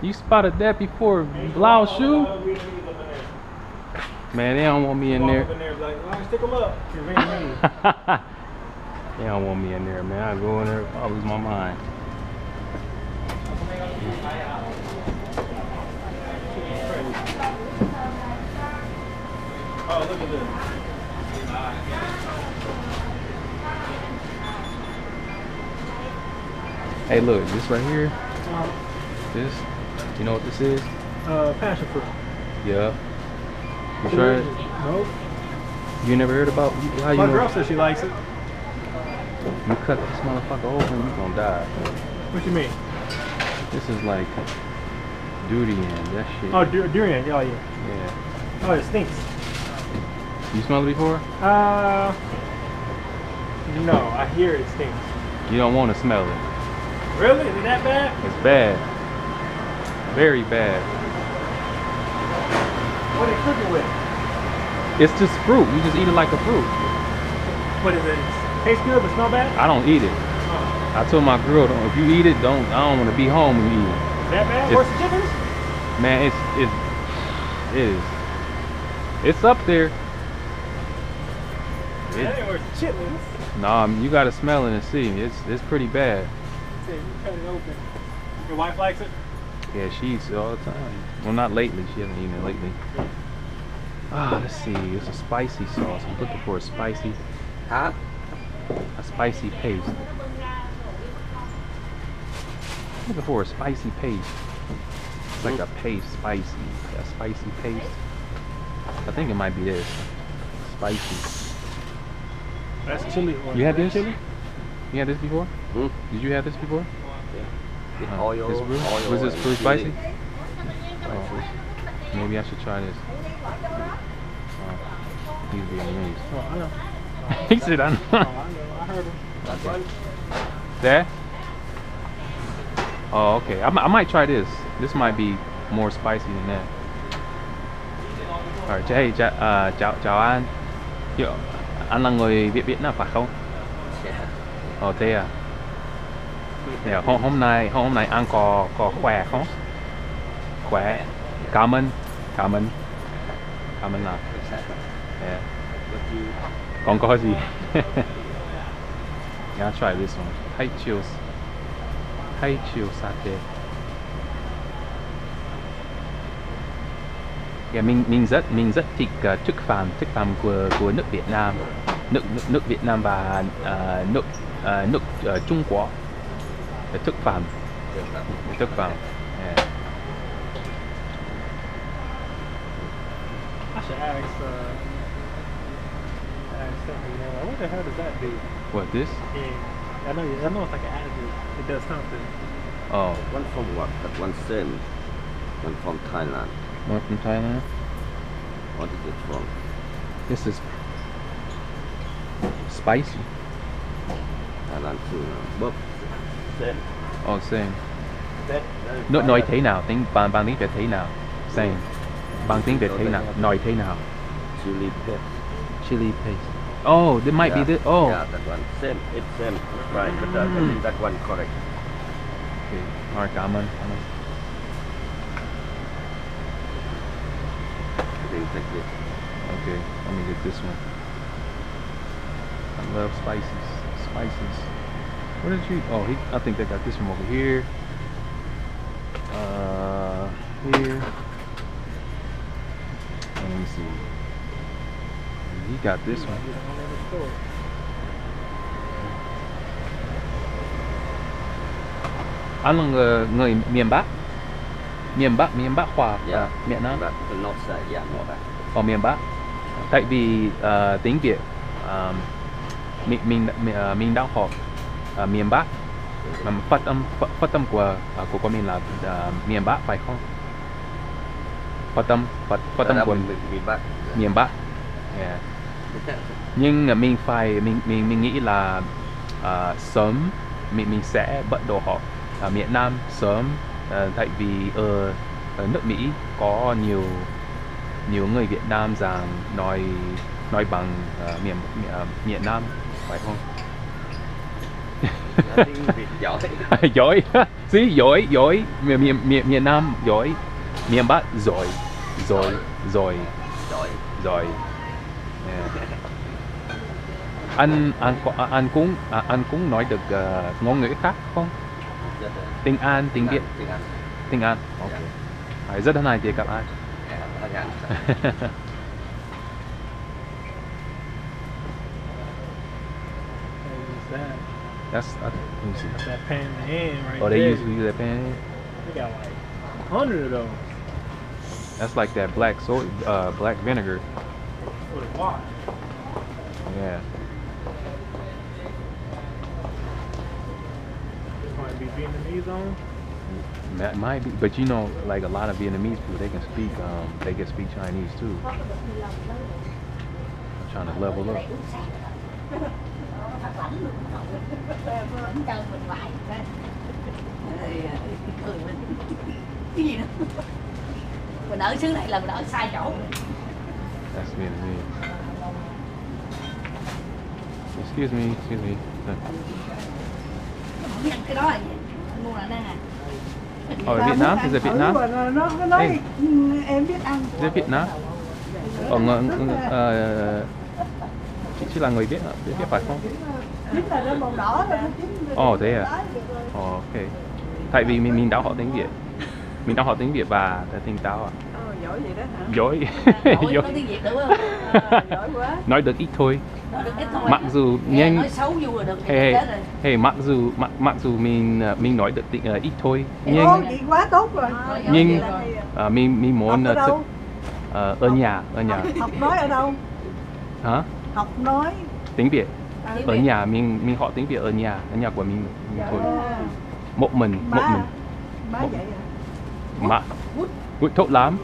You spotted that before Blau shoe? Man, they don't want me in there. Stick them up. They don't want me in there, man. I go in there, I lose my mind. Oh, look at this. Hey, look, this right here. This, you know what this is? Passion fruit. Yeah. You tried it? Nope. You never heard about how you My know? girl says she likes it. You cut this motherfucker open, you gonna die. What you mean? This is like durian, that shit. Oh, durian. Oh, yeah. Yeah. Oh, it stinks. You smelled it before? No. I hear it stinks. You don't want to smell it. Really? Is it that bad? It's bad. Very bad. What are they cooking with? It's just fruit. You just eat it like a fruit. What is it? Tastes good but smell bad? I don't eat it. Oh. I told my girl, if you eat it, I don't want to be home when you eat it. Is that bad? It's- Worse than chickens? Man, it's up there. That ain't worse than chitlins. Nah, you gotta smell it and see. It's pretty bad. You cut it open. Your wife likes it? Yeah, she eats it all the time. Well, not lately. She hasn't eaten it lately. Ah, let's see. It's a spicy sauce. I'm looking for a spicy paste. Looking for a spicy paste. It's like a paste, spicy. A spicy paste. I think it might be this. Spicy. That's chili. You had this? Chili? You had this before? Hmm? Did you have this before? With Oh, oil, this brew? oil Was this and brew chili. spicy? Oh, maybe I should try this. Oh, he's Vietnamese. Oh, I know. He said, I know. Oh, I know. I heard him. That's right. There? Oh, okay. I might try this. This might be more spicy than that. Alright, hey, chào anh. Anh là người Việt Nam phải không? Yeah. Ồ thế à? Yeah, hôm nay ăn có khỏe không? Khỏe. Cảm ơn nào. Yeah. Còn có gì? Yeah, I'll try this one. Haichiu satay. Yeah, mình rất thích thức phạm của nước Việt Nam, nước Việt Nam và nước Trung Quốc. Thức phạm. Yeah. I should ask something. What the hell does that do? What, this? Yeah. I know it's like an additive. It does something. Oh, One from what? That one same. One from Thailand. one from Thailand. What is it from? This is spicy. Thailand too. Both same. Oh, same. That Nói thế nào? Bằng tiếng Việt thế nào? Same. Bằng tiếng Việt thế nào? Nói thế nào? chili paste. Chili paste. Oh, there might be this. Oh. Yeah, that one. Same. It's same. Right, but I think that one correct. Okay. Alright, cảm ơn. Things like this. Okay, let me get this one. I love spices. Where did you? Oh, I think they got this from over here. Here. Let me see. He got this one. Anh là người miền Bắc. Miền Bắc Hòa. Yeah. Miền Nam. But the north side, yeah, more back. Ở miền Bắc. Tại vì tiếng Việt mình đang học miền Bắc, mà phát âm của mình là miền Bắc phải không? Phát âm của We back. miền Bắc. Yeah. Nhưng mình nghĩ là sớm mình sẽ bắt đầu học miền Nam sớm, tại vì ở nước Mỹ có nhiều người Việt Nam rằng nói bằng miền Nam phải không? Tiếng Việt giỏi. Giỏi. See, giỏi, giỏi. Miền Nam giỏi. Miền Bắc giỏi. Giỏi, giỏi, Giỏi. giỏi. Yeah. Anh cũng nói được ngôn ngữ khác không? Tiếng Anh, tiếng Việt. Tiếng Anh. Tiếng Anh. Ok. Rất hân hạnh được gặp anh. Hân hạnh. They use that. That's let me see. That pan in the hand right Oh, there. they use that pen. They got like 100 of those. That's like that black vinegar. For the wash. Yeah. Might be Vietnamese on. That might be, but you know, like a lot of Vietnamese people, they can speak Chinese too. I'm trying to level up. Cái gì nữa? Mình ở xứ này là mình ở sai chỗ. That's Vietnamese. Excuse me. Không biết cái đó là gì? Anh mua là nè. Oh, Vietnam? Is it Vietnam? Nó nói Hey. em biết ăn. Is it Vietnam? Chị là người Việt phải không? Chính là nó màu đỏ là nó chính. Ồ, thế à? Ok. Tại vì mình đã học tiếng Việt. Mình đã học tiếng Việt và tiếng Táo à? Giỏi vậy đó hả? Giỏi. Giỏi. Nói tiếng Việt được không? Giỏi quá. Nói được ít thôi. Nói được ít thôi. Mặc dù Nghe nhanh. nói xấu vô là được. Hey, mặc dù mình nói được tiếng ít thôi, nhưng Ô, vậy quá tốt rồi. nhưng mình muốn Học ở đâu? ở nhà. Học nói ở đâu? Hả? Học nói. Tiếng Việt. Tiếng Ở Việt. nhà mình học tiếng Việt ở nhà của mình thôi. Một mình. Má vậy hả? Mà tốt lắm.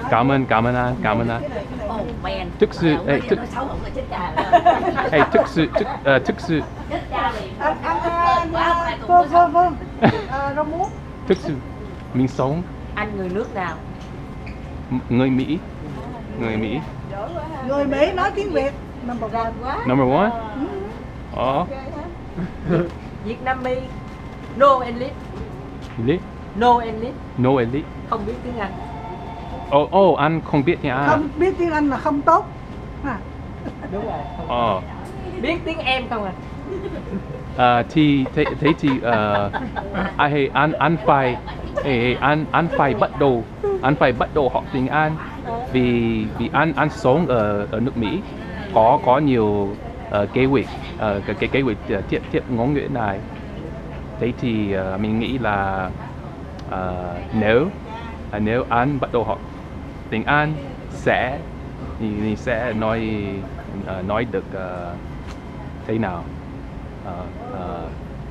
Cảm ơn anh. Oh man. Thực sự, Nói xấu không là chết cha. Hey, thực sự Chết cha liền. Vâng. Rau muống. thực sự mình sống Anh người nước nào? người Mỹ. Người Mỹ nói tiếng Việt. Number one. Number one. Oh, Vietnamese no English, elite. no English, No elite. không biết tiếng Anh. Oh, anh không biết tiếng Anh. Không biết tiếng Anh là không tốt. Ha. Đúng rồi. Biết tiếng em không à? Thì thế thì anh phải bắt đầu học tiếng Anh vì anh sống ở nước Mỹ, có nhiều kế hoạch kế hoạch tiếp ngôn ngữ này. Thế thì mình nghĩ là nếu anh bắt đầu học tiếng Anh thì sẽ nói được thế nào?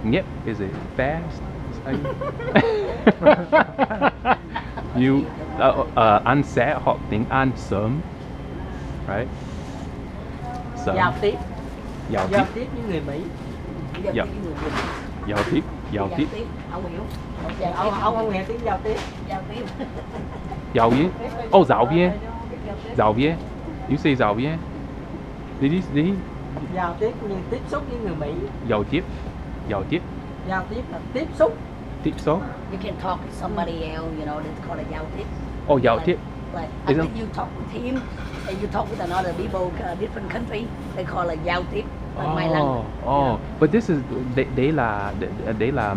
Nhep, is it fast? Anh sẽ học tiếng Anh sớm, right? Sớm. Giao tiếp Giao với tiếp. người Mỹ. Giao tiếp. Ông hiểu. Ông không nghe tiếng giao tiếp. Giao tiếp. Giáo viên. Oh, giáo viên. You say giáo viên. Did he? Giao tiếp như tiếp xúc với người Mỹ. Giao tiếp. Giao tiếp là tiếp xúc. Tiếp xúc. You can talk to somebody else, you know, that's called a giao tiếp. Oh, giao tiếp. Like Is after you talk with him and you talk with another people, different country, they call it giao tiếp. Like my language. But this is đấy là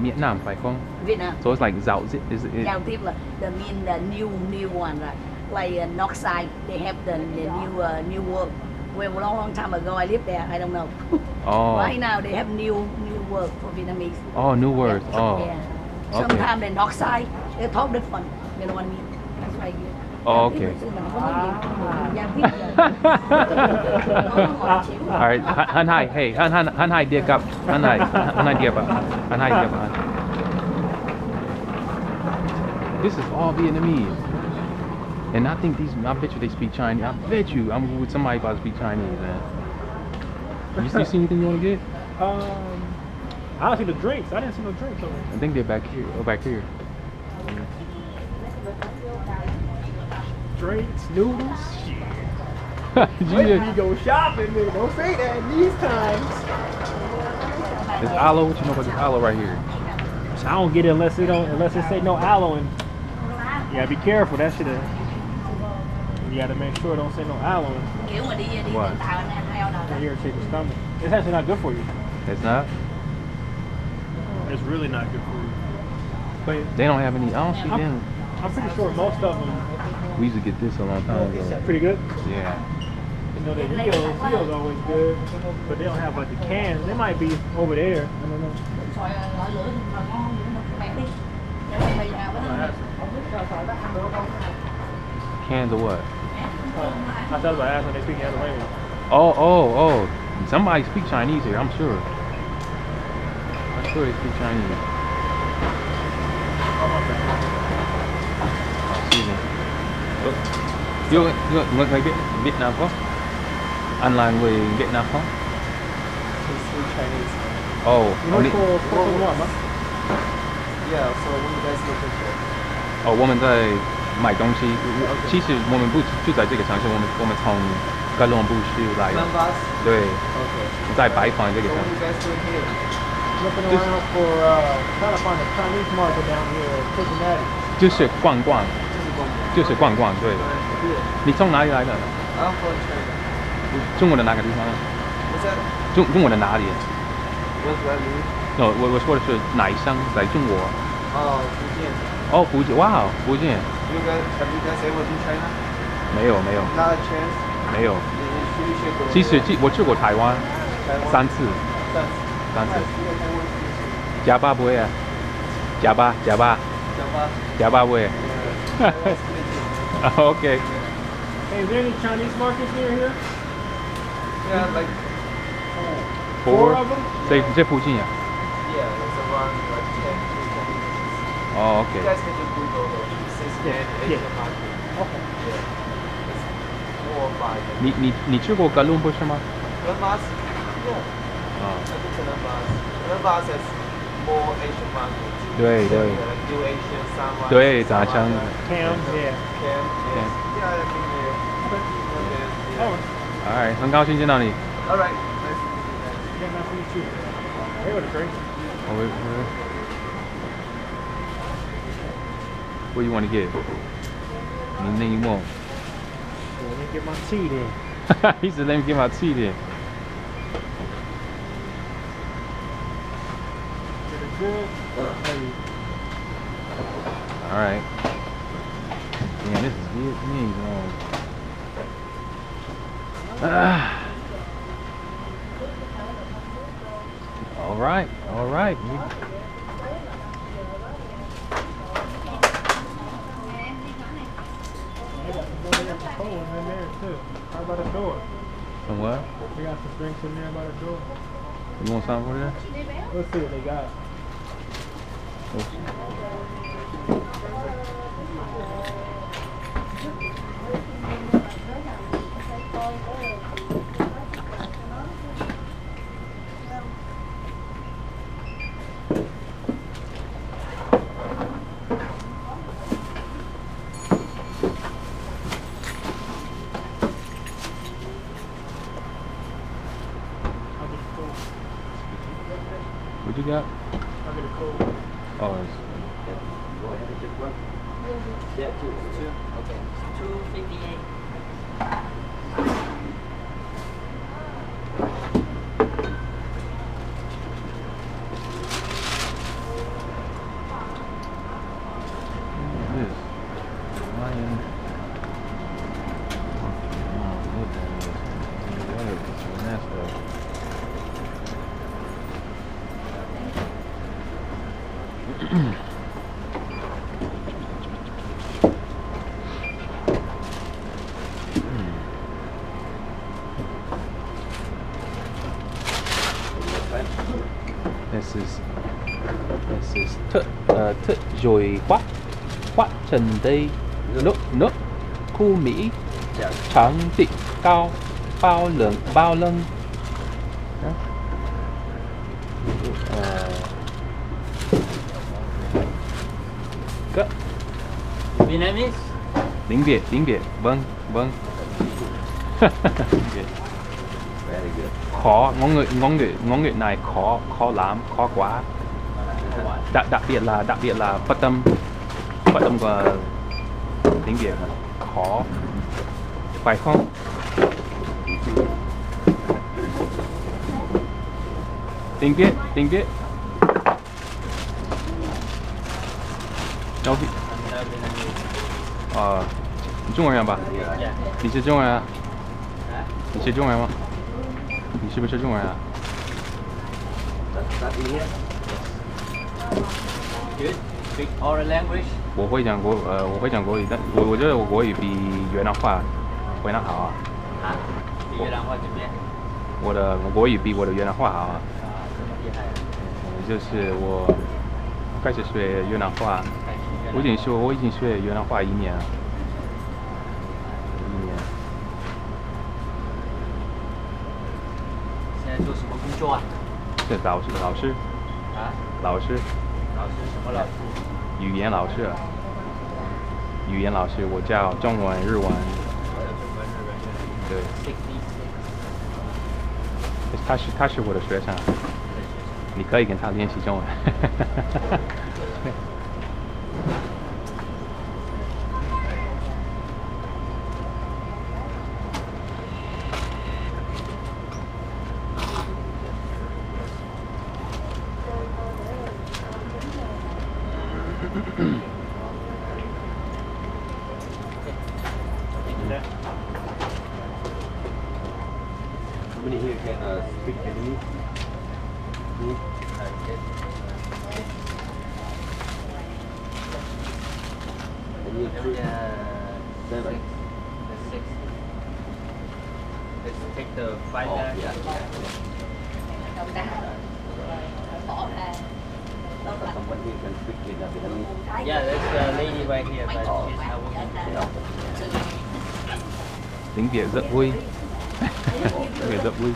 Việt Nam phải không? Việt Nam. So it's like giao tiếp. Giao tiếp là the new one, right? Like Northside, they have the new word. Well, a long time ago I lived there. I don't know. Right now they have new word for Vietnamese. Oh, new words. Yeah. Oh. Yeah. Okay. Sometimes the Northside they talk different. You know what I mean? That's why you. Oh, okay. Alright, Han Hai, hey, Han Hai dia gặp, Han Hai dia gặp. This is all Vietnamese. And I think I bet you they speak Chinese. I bet you I'm with somebody about to speak Chinese, man. You see anything you want to get? I don't see the drinks. I didn't see no drinks over there. I think they're back here. Oh, back here. Drinks, noodles, shit. We go shopping, nigga. Don't say that these times. This aloe, what you know about this aloe right here? I don't get it unless it say no aloe in. You gotta be careful. That shit. You gotta make sure it don't say no aloe in. Kiểu mà đi What? tàu anh heo nào đó. It irritate the stomach. It's actually not good for you. It's not? It's really not good for you. But They don't have any, I don't see them. I'm pretty sure most of them We used to get this a long time ago. pretty good. Yeah. You know, the Heel's always good, but they don't have like the cans. They might be over there. I don't know. Xoài loại lửa thì là ngon vậy đó. Mẹ đi. Để mày vào đó. Cans of what? I thought about asking when they speak the other language. Oh. Somebody speak Chinese here, I'm sure. I'm sure they speak Chinese. Excuse me. Người Việt Nam không? Anh là người Việt Nam không? Speak Chinese. Oh, You know, only, for one, huh? Yeah, so when you guys look at 我们在买东西。其实我们不住在这个城市，我们从哥伦布市来的。 Numbers? 对， Okay. 在拜访这个 So 城 what 市 you。guys doing here? Looking around for trying to find a Chinese market down here, Cincinnati. 就是逛逛，就是逛逛。对， 你从哪里来的？ I'm from China. 中国的哪个地方？ What's that? 中国的哪里？ What do I mean? 我说的是哪一乡在中国？ Oh, Fujian. 哦，福建，哇，福建。 Have you guys ever been China? 没有， Not a chance. 没有。 You should go. 其实我去过台湾Taiwan? 3次， That's- 3次。 Taiwan. 加巴不会啊？加巴 Java. 不会。 OK。 Hey, is there any Chinese markets near here? Yeah, like 4 of them? 这附近啊？ yeah, it's around like 10 Chinese. 哦 You OK。 guys can just Google though. Cincinnati Yeah. Asian market. Okay. Yeah. It's 4 or 5. 你去过哥伦布是吗？ Columbus? Yeah. 啊， I think Columbus. Columbus has more Asian markets. 对对 Yeah, like New Asian, Sunrise. 对，杂枪。 Cam, yeah. Cam, yes. Yeah, I've been there. Okay. Oh, Yeah. Alright，很高兴见到你。 All right. Nice to meet you guys. yeah, nice to meet you. Hey, what a great. What do you want to get? Anything you want? Let me get my tea then. He said, let me get my tea then. Is it good? Hey, Alright. Man, this is Vietnamese, man. Alright. they got some cold ones in there too. How about a door? Some what? They got some drinks in there by the door. You want something for that? Let's see what they got. I'll get a cold. What you got? I'll get a cold. Oh, it's Yeah, two. Okay. 258. this. Lion. What that is. Whatever. That's This is thức dồi quá trình đi nước khu Mỹ trắng tị cao bao lưng Vietnamese. tiếng Việt vâng Very good. Khó ngón ngữ này khó lắm, khó quá. Đặc biệt là phát âm của tiếng Việt khó, phải không? Tiếng Việt. 여기中国人吧？你是中国人啊？你是中国人吗？你是不是中国人啊？ That in here. Good. Speak all language. 我会讲国语，但我觉得我国语比越南话好啊。啊，比越南话怎么样？我国语比我的越南话好啊。这么厉害啊！就是我开始学越南话，我已经学越南话1年了。现在做什么工作啊？是老师。啊？老师。老师什么老师？语言老师。语言老师，我教中文、日文。对。他是我的学生，你可以跟他练习中文。Somebody here can speak Vietnamese. And you three, seven. Let's take the five Oh, there. yeah. Someone here can speak Vietnamese. Yeah, there's a lady right here, but she's not working. Tiếng Việt rất vui. Tiếng Việt rất vui.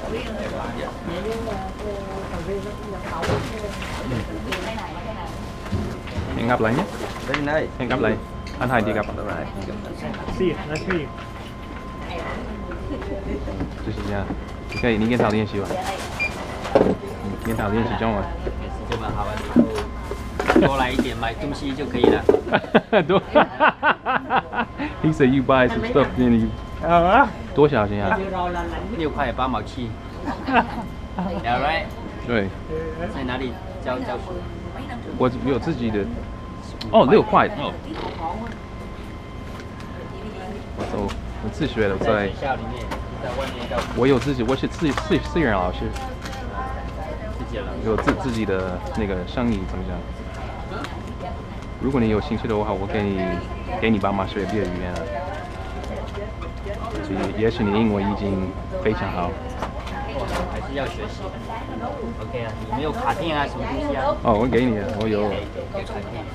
Hẹn gặp lại nhé. Very nice. Hẹn gặp lại. Anh Hải đi gặp. See you. Nice to meet you. 就是这样，你跟他练习吧。你跟他练习中文。就蛮好玩的，多来一点买东西就可以了。多。He said you buy some stuff, then you. 多少钱啊6块8毛7。Yeah, right. 对，在哪里教书？我有自己的。哦，6块哦。我自学的，在学校里面，在外面教。我有自己，我是私人老师。自己了。有自己的那个生意怎么讲？如果你有兴趣的话，我给你爸妈学别的语言了。也许你英文已经非常好。还是要学习。OK 啊，你没有卡片啊，什么东西啊？哦，我给你了，我有。给卡片，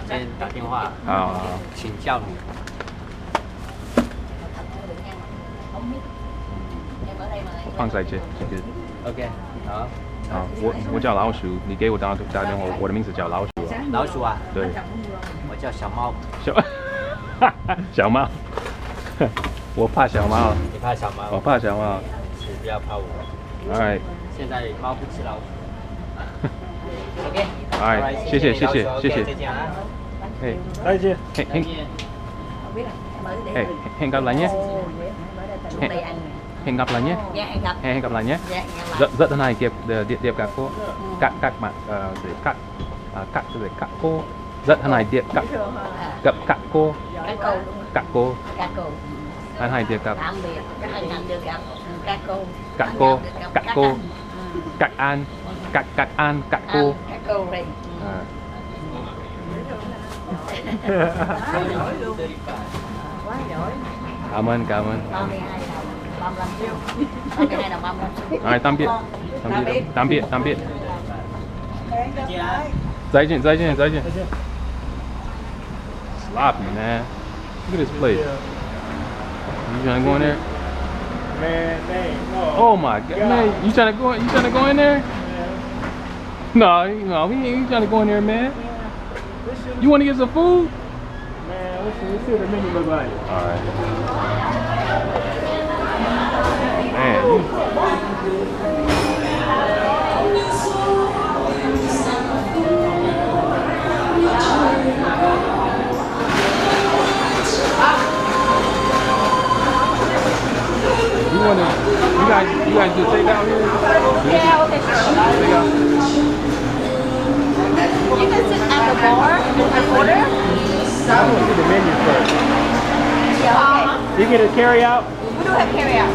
先打电话。好。请教你。放在这个。OK， 好。好，我叫老鼠，你给我打电话，我的名字叫老鼠啊。老鼠啊？对。我叫小猫。小猫。我怕小猫。你怕小猫？我怕小猫。是，不要怕我。Alright。现在猫不吃老鼠。OK。Alright，谢谢。再见啊。嘿，再见。hẹn gặp lại nhé. Hẹn gặp lại nhé. Hẹn gặp lại nhé. Rất thân hài điệp các cô, các bạn các cô rất thân hài điệp các cô. Thân hài điệp các cô, các an, các cô. Cảm ơn. 哎，当别。再见。Sloppy, man. Look at this place. You trying to go in there? Man, no. Oh my God, man! You trying to go in there? No, we ain't trying to go in there, man. You want to get some food? Man, let's see what the menu look like. All right. Man, you guys do takeout here? Yeah, okay, sure. Takeout? You can sit at the bar and order. I want to see the menu first. Yeah, okay. You get a carry out? We do have carry out.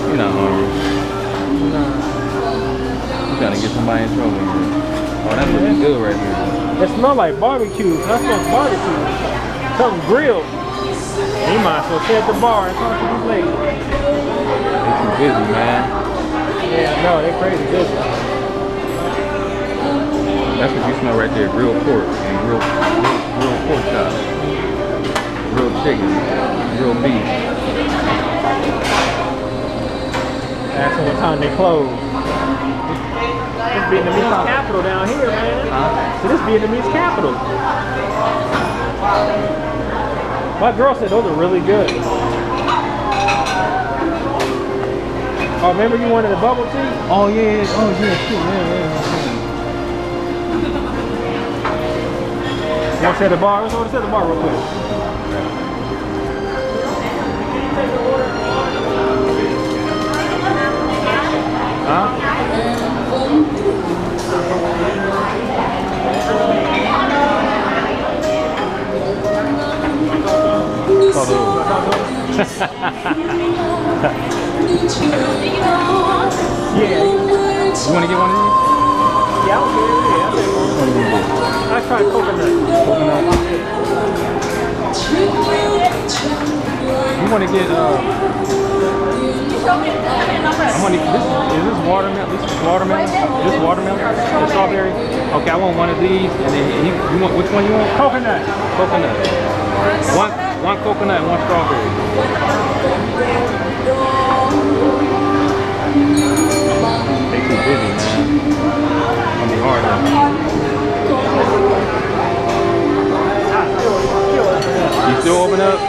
You're not hungry. You gotta get somebody in trouble here. Oh, that's looking good right here. It smells like barbecue. That's not barbecue. Something grilled. You might as well sit at the bar and talk to these ladies. They too busy, man. Yeah, no, they're crazy busy. That's what you smell right there. Grilled pork and grilled pork chop. Grilled chicken. Grilled beef. Ask them what time they close. This Vietnamese capital down here, man. So this Vietnamese capital. My girl said those are really good. Oh, remember you wanted a bubble tea? Oh yeah, oh yeah, shit, yeah. You want to set the bar? Let's set the bar real quick. Huh? Yeah. You want to get one of these? Yeah, I'll get it. Yeah, I'll take one. What do you want to get? I tried coconut. Coconut? You want to get, I want to, is this watermelon? This is watermelon? This watermelon? The strawberry? Okay, I want one of these. And then you want, which one you want? Coconut. Coconut. One coconut and one strawberry. They too busy, man. It's gonna be hard now. You still open up?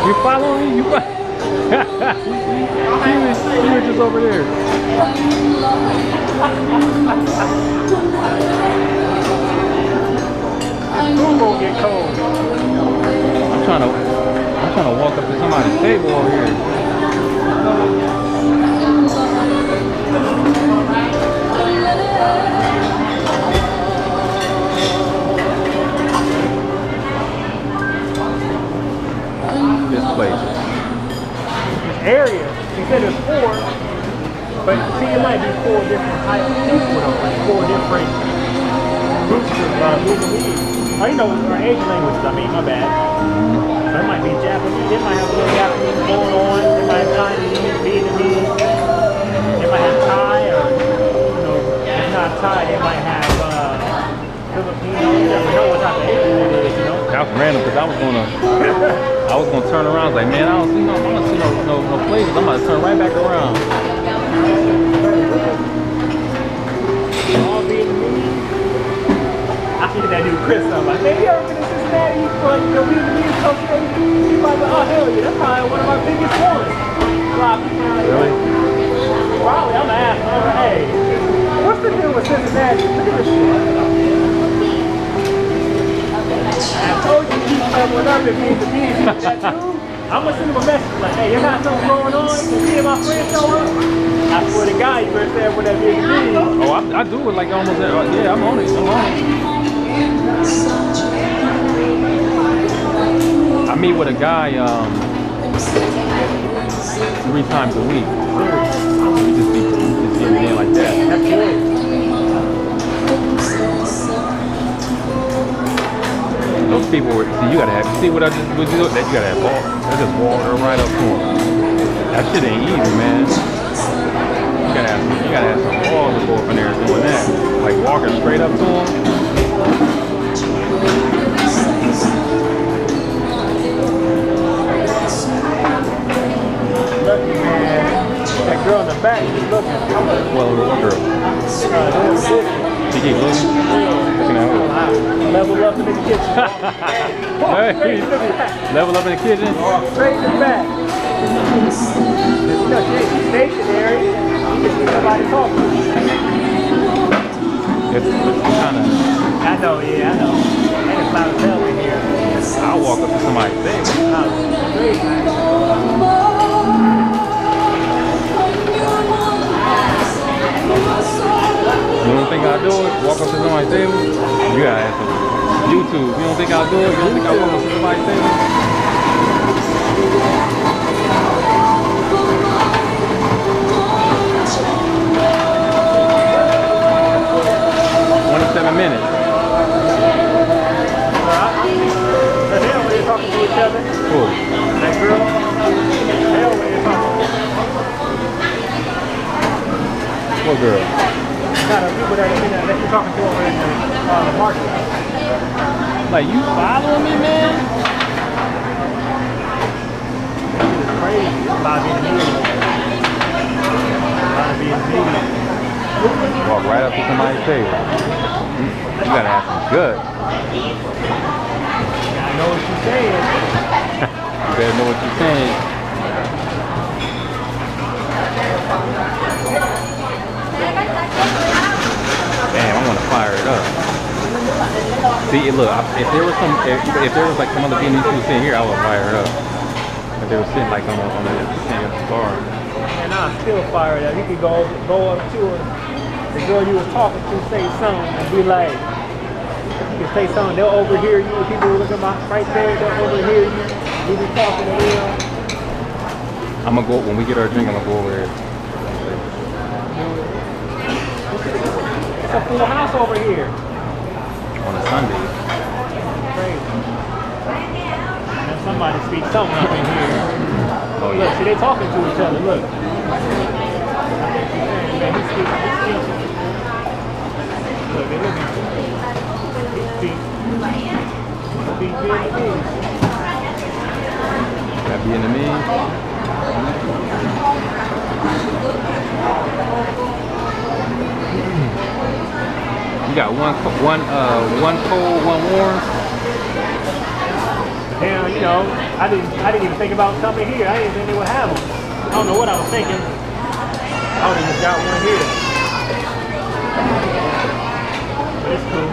You following me? You were just over there. Food won't get cold. I'm trying to walk up to somebody's table over here. This place. This area, he said there's 4, but see, it might be 4 different types of people, though, like 4 different groups of Vietnamese. Oh, you know, our Asian languages, I mean, my bad. So it might be Japanese, they might have a little Japanese going on, they might have Chinese, Vietnamese, they might have Thai, or, you know, if not Thai, they might have Filipino, you never know what type of Asian it is, you know? That was random because I was gonna turn around like, man, I don't see no places. I'm about to turn right back around. All Vietnamese. I see that dude Chris, I'm like, man, you ever been to Cincinnati for, you know, Vietnamese culture? He's like, oh, hell yeah, that's probably one of our biggest ones. Really? Probably, I'm gonna ask him, hey, what's the deal with Cincinnati? Look at this shit. I told you keep leveling up if Vietnamese do that too. I'm gonna send him a message like, hey, you got something going on? You see my friend show up? I swear to God, you better stay up with that Vietnamese. Oh, I do it like almost, yeah, I'm on it. I meet with a guy 3 times a week. We just get it in like that. That's good. Those people were, see, you gotta have, see what I just, what you do? That you gotta have, that's just water right up to them. That shit ain't easy, man. You gotta have some balls to go up in there doing that. Like walking straight up to them. Lucky, man. That girl in the back, she's looking. Well, little girl. Level up in the kitchen. Hey, Straight to the back. level up in the kitchen. Straight to the back. You know, she ain't stationary. You just need somebody to talk to. It's kind of. I know, yeah, I know. And it's loud as hell in here. I'll walk up to somebody's table. Straight, man. You don't think I'll do it? Walk up to somebody's table? You gotta ask them. YouTube. You don't think I'll do it? You don't think I'll walk up to somebody's table? 27 minutes. The hell when they're talking to each other. Cool. That girl. The hell when they're talking. What girl? Kind of people that you're talking to over in the market. Like, you following me, man? It's crazy. It's a lot of being media. A lot of being media. Walk right up to somebody's table. You gotta ask them good. I know what you're saying. You better know what you're saying. Damn, I want to fire it up. See, look, if there was like some other Vietnamese people sitting here, I would fire it up. If they were sitting like on the bar. And I'll still fire it up. You could go up to her. The girl you was talking to say something and be like, you can say something, they'll overhear you. People will look at my right there, they'll overhear you. You be talking to them. I'm gonna go, when we get our drink, I'm gonna go over there. It's a full house over here. On a Sunday. Crazy. And somebody speaks something up in here. Oh, Look, yeah. see, they talking to each other, look. Man, he's speaking. Look, they looking. He speaks Vietnamese. That Vietnamese. You got one cold, one warm. Hell, you know, I didn't even think about coming here. I didn't think they would have them. I don't know what I was thinking. I only just got one here. But it's cool.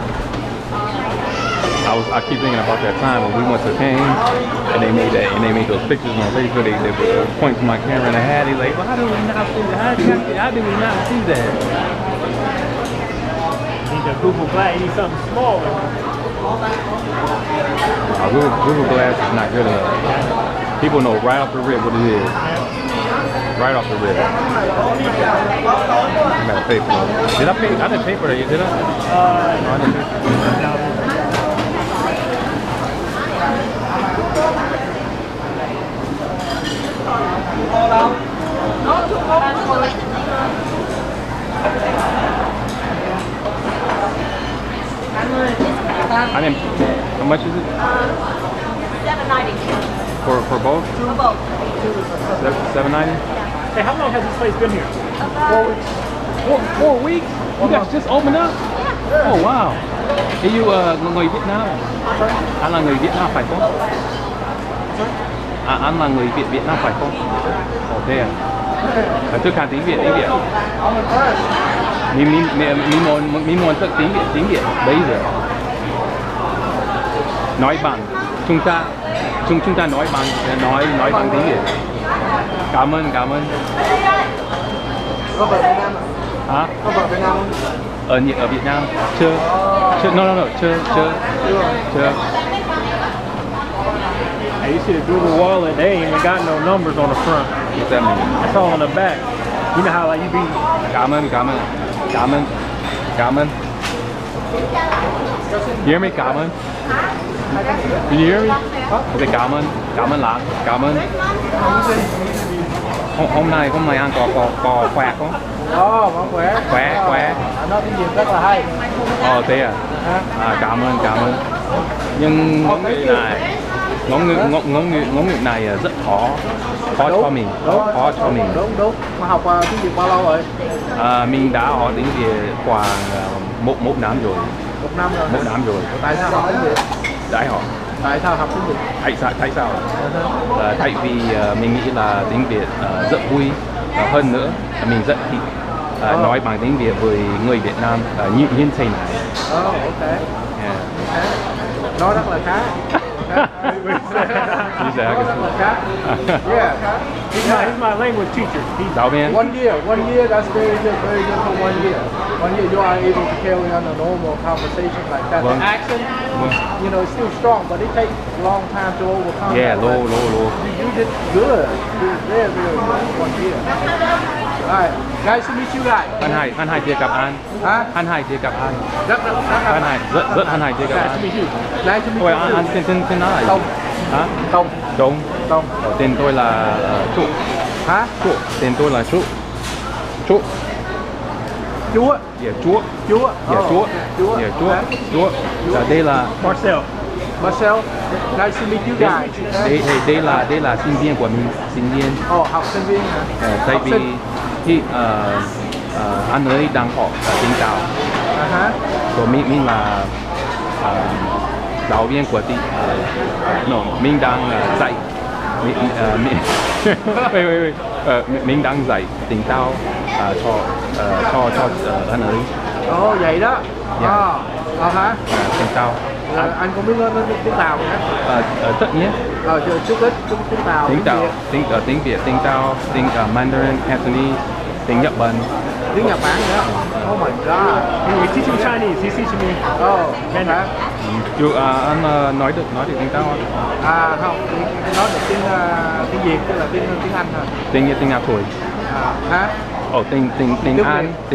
I keep thinking about that time when we went to Canes and they made those pictures on Facebook. They would point to my camera in the hat. They like, well, how do we not see that? How did we not see that? You need the Google Glass. You need something smaller. Google Glass is not good enough. People know right off the rip what it is. Right off the rip. I gotta pay for it. Did I pay? I didn't pay for that. Did I? No, I didn't pay. I didn't. How much is it? $7.90 For both? for both. $7.90? Hey, how long has this place been here? 4 weeks. 4 weeks? You guys just opened up? Oh wow. Hey, you người Việt Nam? Anh là người Việt Nam phải không? Anh là người Việt Nam phải không? Oh thế à? Tôi khá tiếng Việt. Mình muốn tập tiếng Việt bây giờ. Nói bằng chúng ta nói bằng tiếng Việt. Cảm ơn. Có vợ Việt Nam ạ? Hả? Có vợ Việt Nam không? Ở Việt Nam chưa. No, chưa. Hey, you see the Google wallet, they ain't even got no numbers on the front. What's that mean? That's all on the back. You know how like you be... Cảm ơn. You hear me? Cảm ơn. Can you hear me? Okay, cảm ơn là. Cảm ơn. Hôm nay ăn có khỏe không? Vẫn khỏe. Khỏe. Nói tiếng Việt rất là hay. Thế à? Cảm ơn. Nhưng ngôn ngữ này rất khó cho mình. Khó cho mình. Đúng. Mà học tiếng Việt bao lâu rồi? Mình đã học tiếng Việt khoảng một năm rồi. 1 năm rồi. 1 năm rồi. Tại sao học tiếng Việt? Đại học. Tại sao học tiếng Việt? Tại sao? Tại vì mình nghĩ là tiếng Việt rất vui, hơn nữa mình rất thích nói bằng tiếng Việt với người Việt Nam như thế này. Ok. Yeah. Nói rất là khá. Như thế Nói rất là khá. Yeah. He's my language teacher. Giáo viên. One year, that's very good for 1 year. 1 year you are able to carry on a normal conversation like that. Vâng. The accent, you know, is still strong, but it takes a long time to overcome. Yeah, that. low. You did good. You did very good 1 year. Alright, nice to meet you guys. Hân hạnh được gặp anh. Hả? Hân hạnh được gặp anh. Rất Hân hạnh, rất hân hạnh được gặp anh. Nice to meet Ôi, you. anh tên nói là gì? Tông. Hả? Tông. Tông. Tên tôi là Trụ. Hả? Trụ. Tên tôi là Trụ. Trụ. Chúa. Yeah, Chúa. Chúa. Yeah, Chúa. Chúa. Yeah, Chúa. Chúa. Đây là Marcel. Marcel, nice to meet you guys. đây là sinh viên của mình, sinh viên. Học sinh viên hả? Tại Học vì sinh. khi anh ấy đang học tiếng Tàu. Rồi mình là giáo viên của mình đang dạy mình đang dạy tiếng Tàu cho anh ấy. Vậy đó. Hả? Tiếng Tàu. Anh có biết nói tiếng Tàu không? Tất nhiên. Chút ít tiếng Tàu. Tiếng Việt, tiếng Tàu, tiếng Mandarin, Cantonese, tiếng Nhật Bản. Tiếng Nhật Bản nữa. Oh my god. He teaching me Chinese. He's teaching me. Hả? Anh nói được tiếng Tàu không? Không, nói được tiếng Việt, tức là tiếng Anh thôi. Tiếng Anh thôi. Hả? Tiếng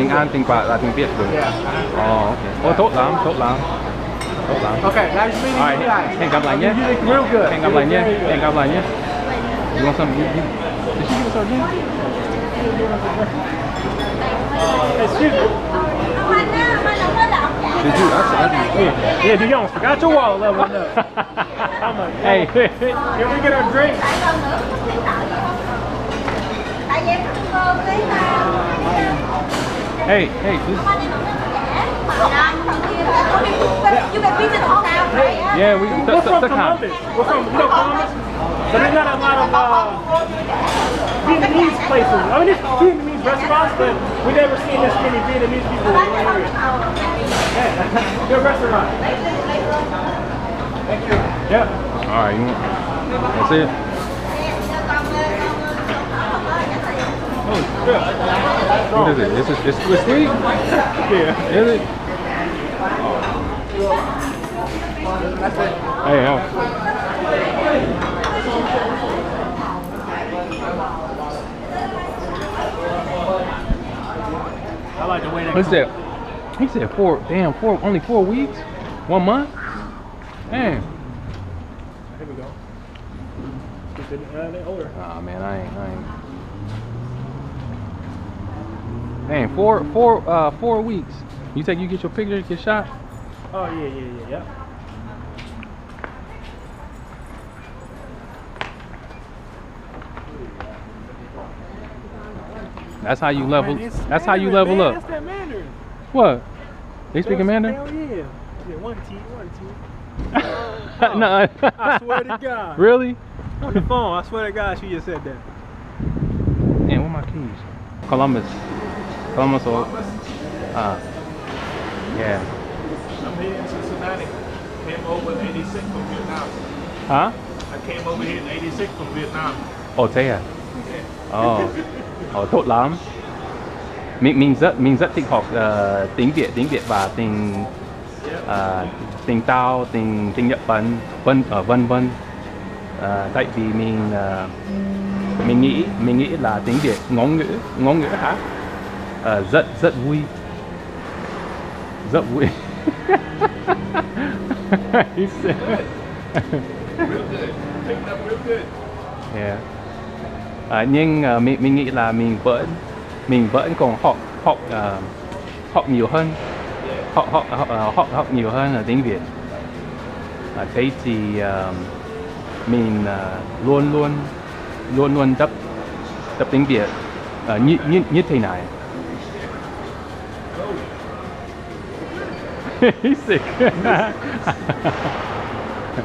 Anh, tiếng Pháp là tiếng Việt rồi. Ok. Tốt lắm. Okay, nice meeting you guys. Hẹn gặp lại nhé. You did real good. Hẹn gặp lại nhé. You want some? Did she give us our drink? Excuse me. Did you? Yeah, do y'all forgot your wallet level up. Hey. Can we get our drink? Hey. You can visit all now, right? Yeah, we. We're from Columbus. We're from Columbus. So there's not a lot of Vietnamese places. I mean, there's Vietnamese restaurants, but we never seen this many Vietnamese people in one area. Yeah, good restaurant. Thank you. Yeah. All right. That's it. Oh, good. What is it? It's sweet. Yeah. Is it? Hey, how? I like the way that. What's that? He said only 4 weeks? 1 month? Damn. Here we go. They're older. Nah, man, I ain't. Dang, 4 weeks. You get your picture, get shot? Oh, yeah. That's how you level. That's how you level up. That's that Mandarin. What? They speaking Mandarin? Hell yeah. Yeah, one T. No. I swear to God. Really? On the phone, I swear to God, she just said that. Man, where my keys? Columbus. Or yeah. I'm here in Cincinnati. Came over in 86 from Vietnam. Huh? I came over here in 86 from Vietnam. Ồ thế à? Tốt lắm. Mình rất thích học tiếng Việt và tiếng Tàu, tiếng Nhật Bản, vân vân. Tại vì mình nghĩ là tiếng Việt ngôn ngữ khác rất vui. Rất vui. He said. Real good. Picked up real good. Yeah. Nhưng mình nghĩ là mình vẫn còn học nhiều hơn, học nhiều hơn là tiếng Việt. Thế thì mình luôn tập tiếng Việt như thế này. He's sick.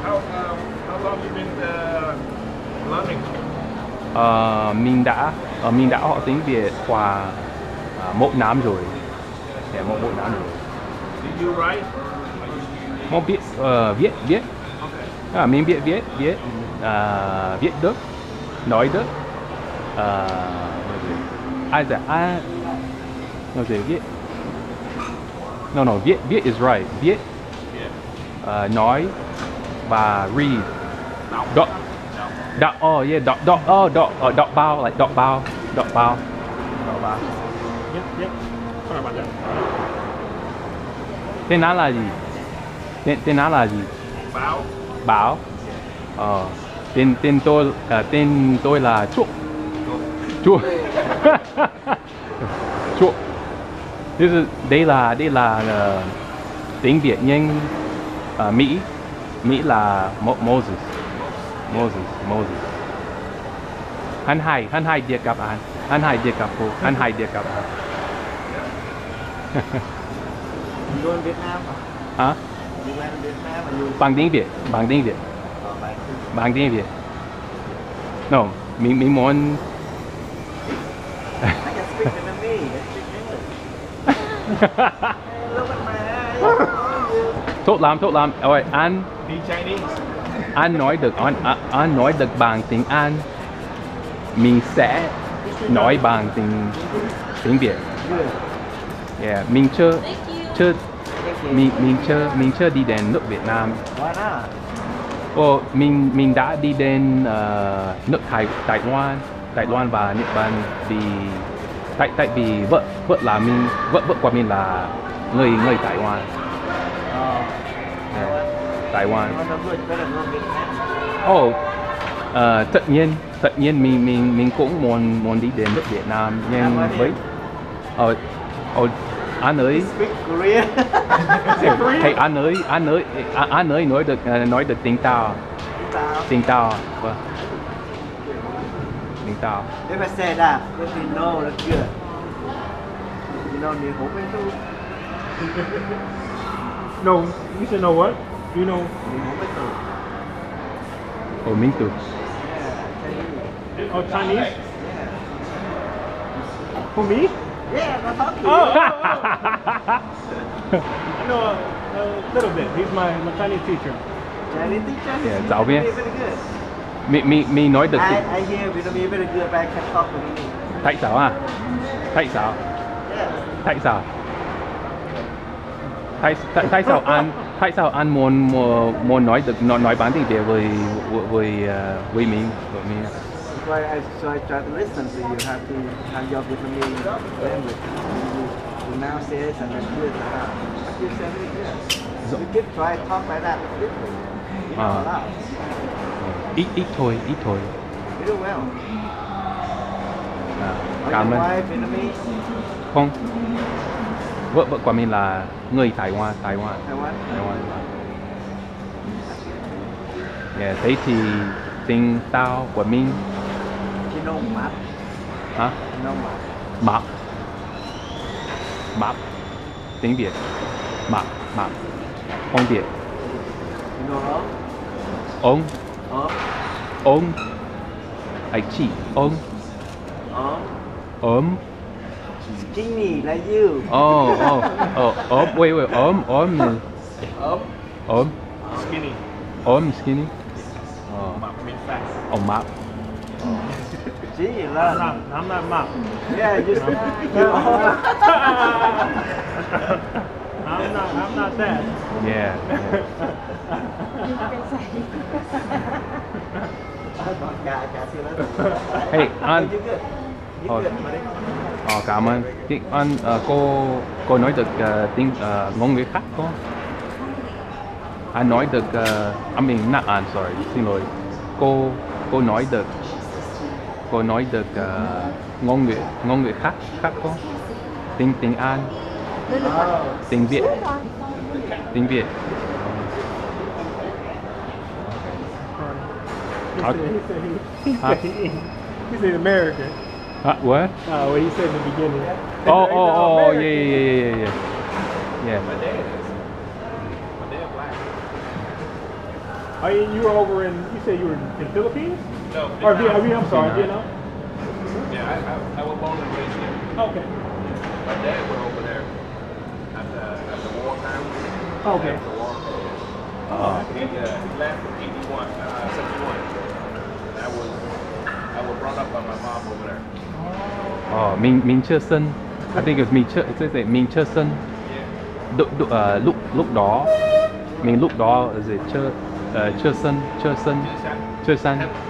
How long you been learning? Mình đã học tiếng Việt qua 1 năm rồi. Yeah, một năm rồi. Do you write? Một viết viết. Okay. Mình biết viết viết Đức, nói Đức. No, viết. No, viết is right. Viết, nói và read. Đọc bao, like đọc bao. Yep, yep. Sorry about that. Tên nó là gì? Tên nó là gì? Bảo. Tên tôi là Chuộc. Chuộc. Đây là tiếng Việt nhưng Mỹ là Moses. Hắn hay đề cập anh. Hắn hay đề cập anh. Đi Việt Nam Hả? Đi lên Việt Nam mà du Bằng tiếng Việt. Bằng tiếng Việt. No, mình muốn I can speak Vietnamese. I speak English. Look at my eyes. tốt lắm. Rồi anh Be Chinese. anh nói được bằng tiếng Anh. Mình sẽ nói bằng tiếng Việt. Yeah, mình chưa đi đến nước Việt Nam. Why not? Mình đã đi đến nước Đài Loan và Nhật Bản tại vì vợ của mình là người Đài Loan. Đài Loan. Tất nhiên mình cũng muốn đi đến nước Việt Nam nhưng với anh ơi hey, anh ơi nói được tiếng Tàu. Vâng. Tiếng Tàu. If I say that, if you know, that's good. You know, you hope it too. No, you should know what? You know. You hope it too. Minh Tú. Oh, Chinese? For me? Yeah, I'm talking. Oh. I know a little bit. He's my Chinese teacher. Chinese teacher. Yeah, giáo viên. Very good. mình nói được I hear Vietnamese very good, but I can't talk Vietnamese. Tại sao à? Tại sao? Yes. Tại sao anh muốn nói được nói bản tiếng Việt với mình? So I try to listen, so you have to have your Vietnamese language. You now say it and then do it like that. But you say very good. You could try to talk like that. You know a lot. Ít thôi. You do well. Cảm ơn. Wife Vietnamese? Không. Vợ của mình là người Đài Loan. Taiwan? Yeah, thế thì tiếng Tàu của mình. You know map? Hả? You know map? Map. Tiếng Việt. Map. Không Việt. You know Ông. Ông. Anh chị. Ông. Skinny like you. Wait. Skinny. Skinny. Map means fast. Map. Gee, I'm not mop. yeah, you I'm not that. Yeah. Hey, anh. You good. You good, buddy. Cảm ơn. Anh cô nói được tiếng ngôn ngữ khác không? Anh nói được not anh, sorry, xin lỗi. Cô nói được ngôn ngữ khác không? Tiếng Anh, tiếng Việt. He said American. What? What he said in the beginning. Yeah. You were over in, you said you were in Philippines? No. Or Vietnam, I'm sorry, Vietnam? Yeah, I was born and raised here. Okay. My dad went over there at the war time. Okay. After the war. Oh. He left in 71. I was brought up by my mom over there. Oh, Minh Chơ Sân. I think it's Minh Chơ Sân. Yeah. Lúc đó mình lúc đó là gì Chơ Sân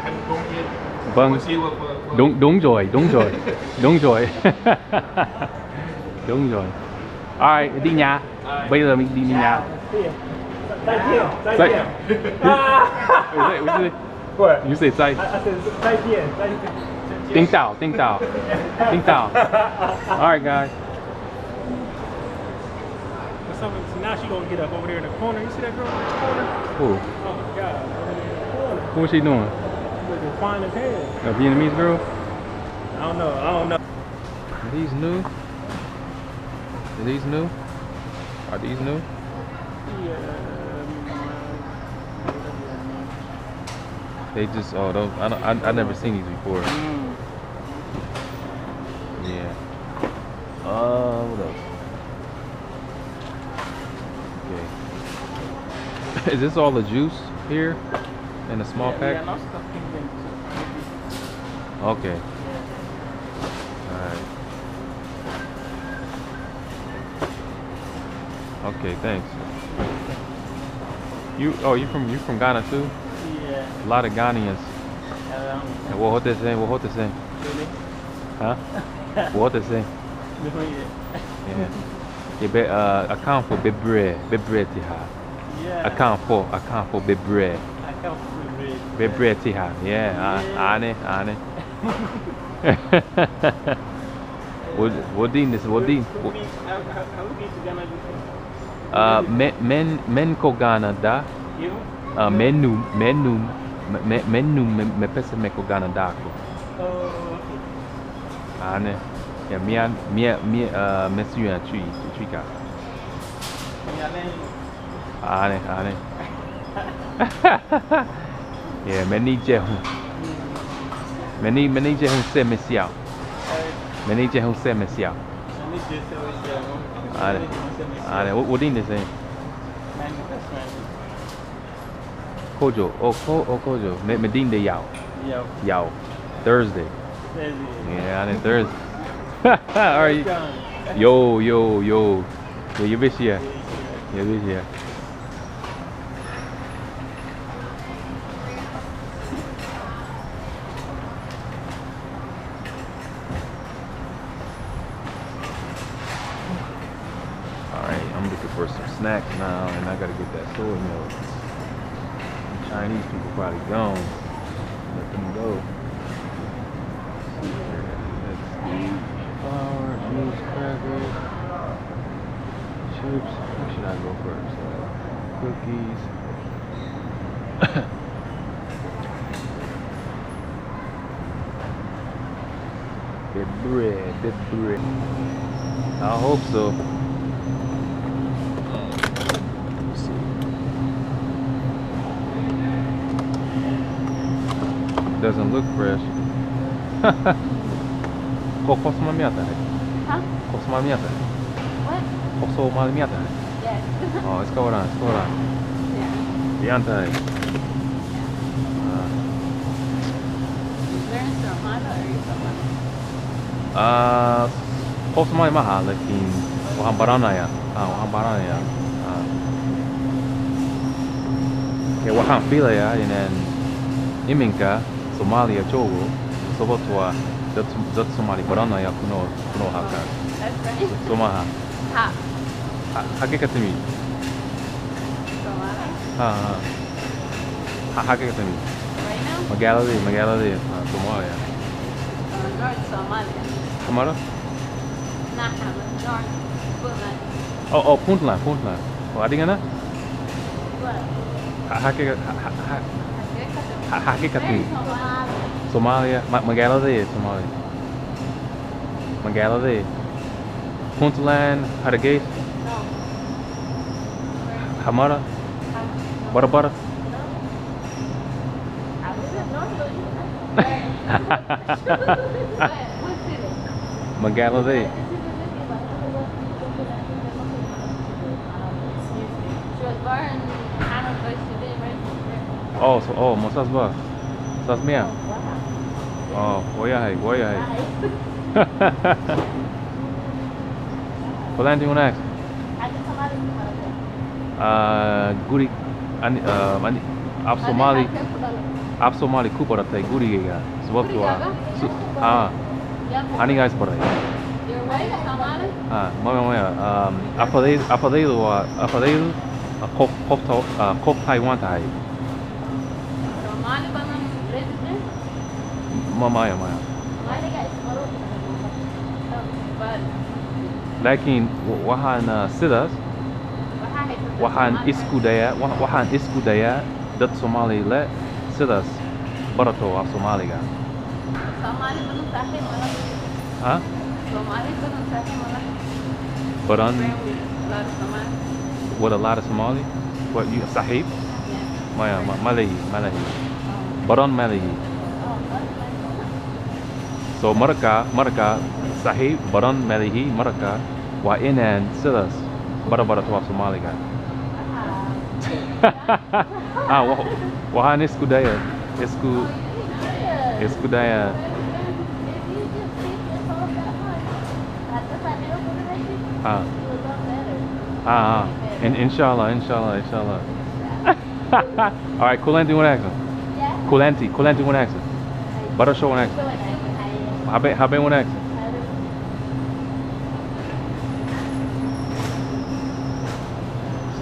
Em công nhiên. vâng đúng rồi đúng rồi. Alright, đi nhà. Bây giờ mình đi nhà. 再见，再见。What? You say 再 I said 再见，再见。叮到。Alright, guys. So now she gonna get up over there in the corner. You see that girl in the corner? Who? Oh my God, over there in the corner. What's she doing? Looking fine as hell. A Vietnamese girl? I don't know. Are these new? Are these new? Yeah. They just those I never seen these before. Yeah. What else? Okay. Is this all the juice here in a small pack? Yeah, no stuff in Okay. Alright. Okay, thanks. You from Ghana too? Yeah. A lot of Ghanaians. What they say? Really? Huh? What they say? Yeah. You bet account for big bread tiha. Yeah. Account for big bread. Big bread tiha. Yeah. Ane. What din this? What din? Men ko Ghana da. Menu me pesa me ko Ghana da ko. Oh, okay. Ane. Yeah, me suya chui ka. Ane. Yeah, many je hun se me siao. Many je hun se me siao. Ane, what din this thing? Kojo, Kojo. Me din de yao. Thursday. Yeah, ane Thursday. Alright. Yo. Yeah, you bitch here. Alright, I'm looking for some snacks now, and I gotta get that soy milk. The Chinese people probably gone. Let them go. Flour, juice, crackers, chips. What should I go first? Cookies. Big bread. I hope so. Let's see. Doesn't look fresh. Posso uma meta? Huh? Posso uma meta? What? Posso uma meta? Yes. Oh, it's going on. Yeah. Diante. Is there in Serrano or you somewhere? Posso mai mahal lakin wahan barana ya. Okay, wahan fila ya in Iminka, Somalia Jogo, Sobotua, Zat Somali barana ya kuno haka. That's right. Somaha. Ha. Hakikatimi. Serrano. Hakikatimi. Right now? Magaladi, Somalia. North Somalia. Kamara? Nah, North Puntland. Oh, Puntland. Oh, ada mana? What? Hakikatimi. Somalia. Somalia, Magaladi, Somalia. Magaladi. Puntland, Hargeisa. No. Hamara. Bara. Magalilee. Oh, so, oh, Mosas ba? Sasmia. Oh, Goyahay. Wala yung next. Guri, Af Somali Cooper at Guri. Sebab tu Ani guys por ahí. Maya. Apellido Kop Taiwan Thai. Maya. Lakin wahan sidas, wahan iskudaya, dat Somali le sidas barato af Somali ga. Somali belum sahih malah. Huh? Somali belum sahih malah. Baran Somali. What a lot of Somali? What you Sahib? Yeah. Maya Malayi. Baran Malayi. So mereka Sahib Baran Malayi mereka wa inan sidas bara tu af Somali ga. Wahan iskudaya. Iskudaya. Inshallah. All right, Kulanti one accent. Kulanti one accent. Butter show one accent. Habe one accent.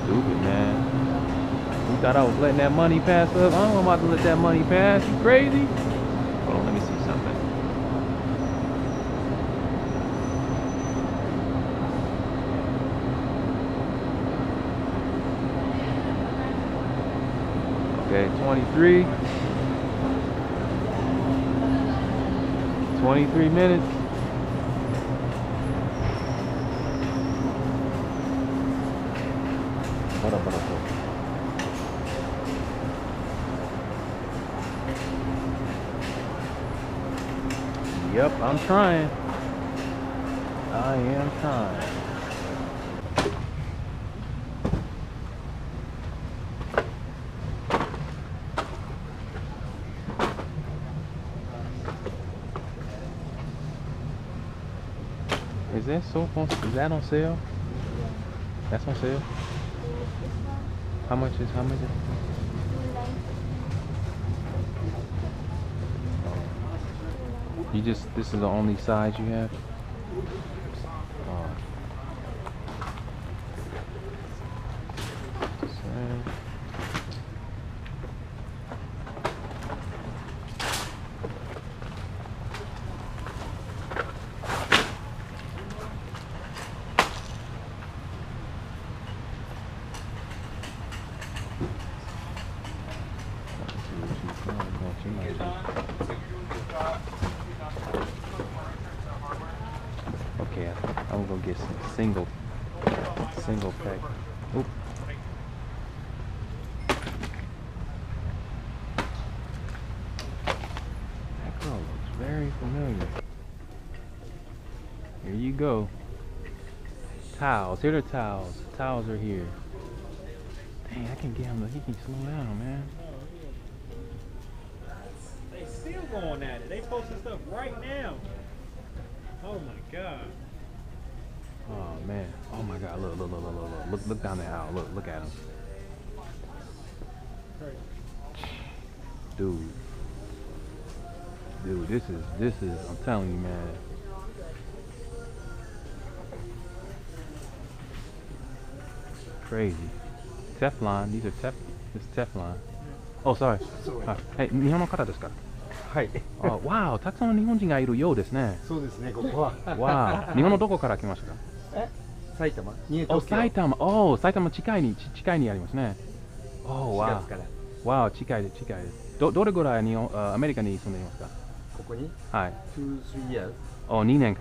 Stupid, man. You thought I was letting that money pass up? I'm about to let that money pass. You crazy? Hold on, let me see something. Okay, 23 minutes. Yep, I'm trying. I am trying. Is that on sale? That's on sale? How much is it? This is the only size you have? Okay, I'm gonna get some single pack. Oop. That girl looks very familiar. Here you go. Towels. Here are the towels. Towels are here. Dang, I can get him. He can slow down, man. They still going at it. They posting stuff right now. Oh my god. Oh man. Oh my god. Look down the aisle. Look at him. Dude, this is I'm telling you, man. Crazy. Teflon. These are this is Teflon. Oh, sorry. Hey, 日本の方ですか? はい。わあ、たくさんの日本人がいるようですね。そうですね、ここは。わあ、日本のどこから来ましたか？埼玉。埼玉近いにありますね。わあ。わあ、近いです。どれぐらいアメリカに住んでいますか？ここに？はい。2、3 years。2年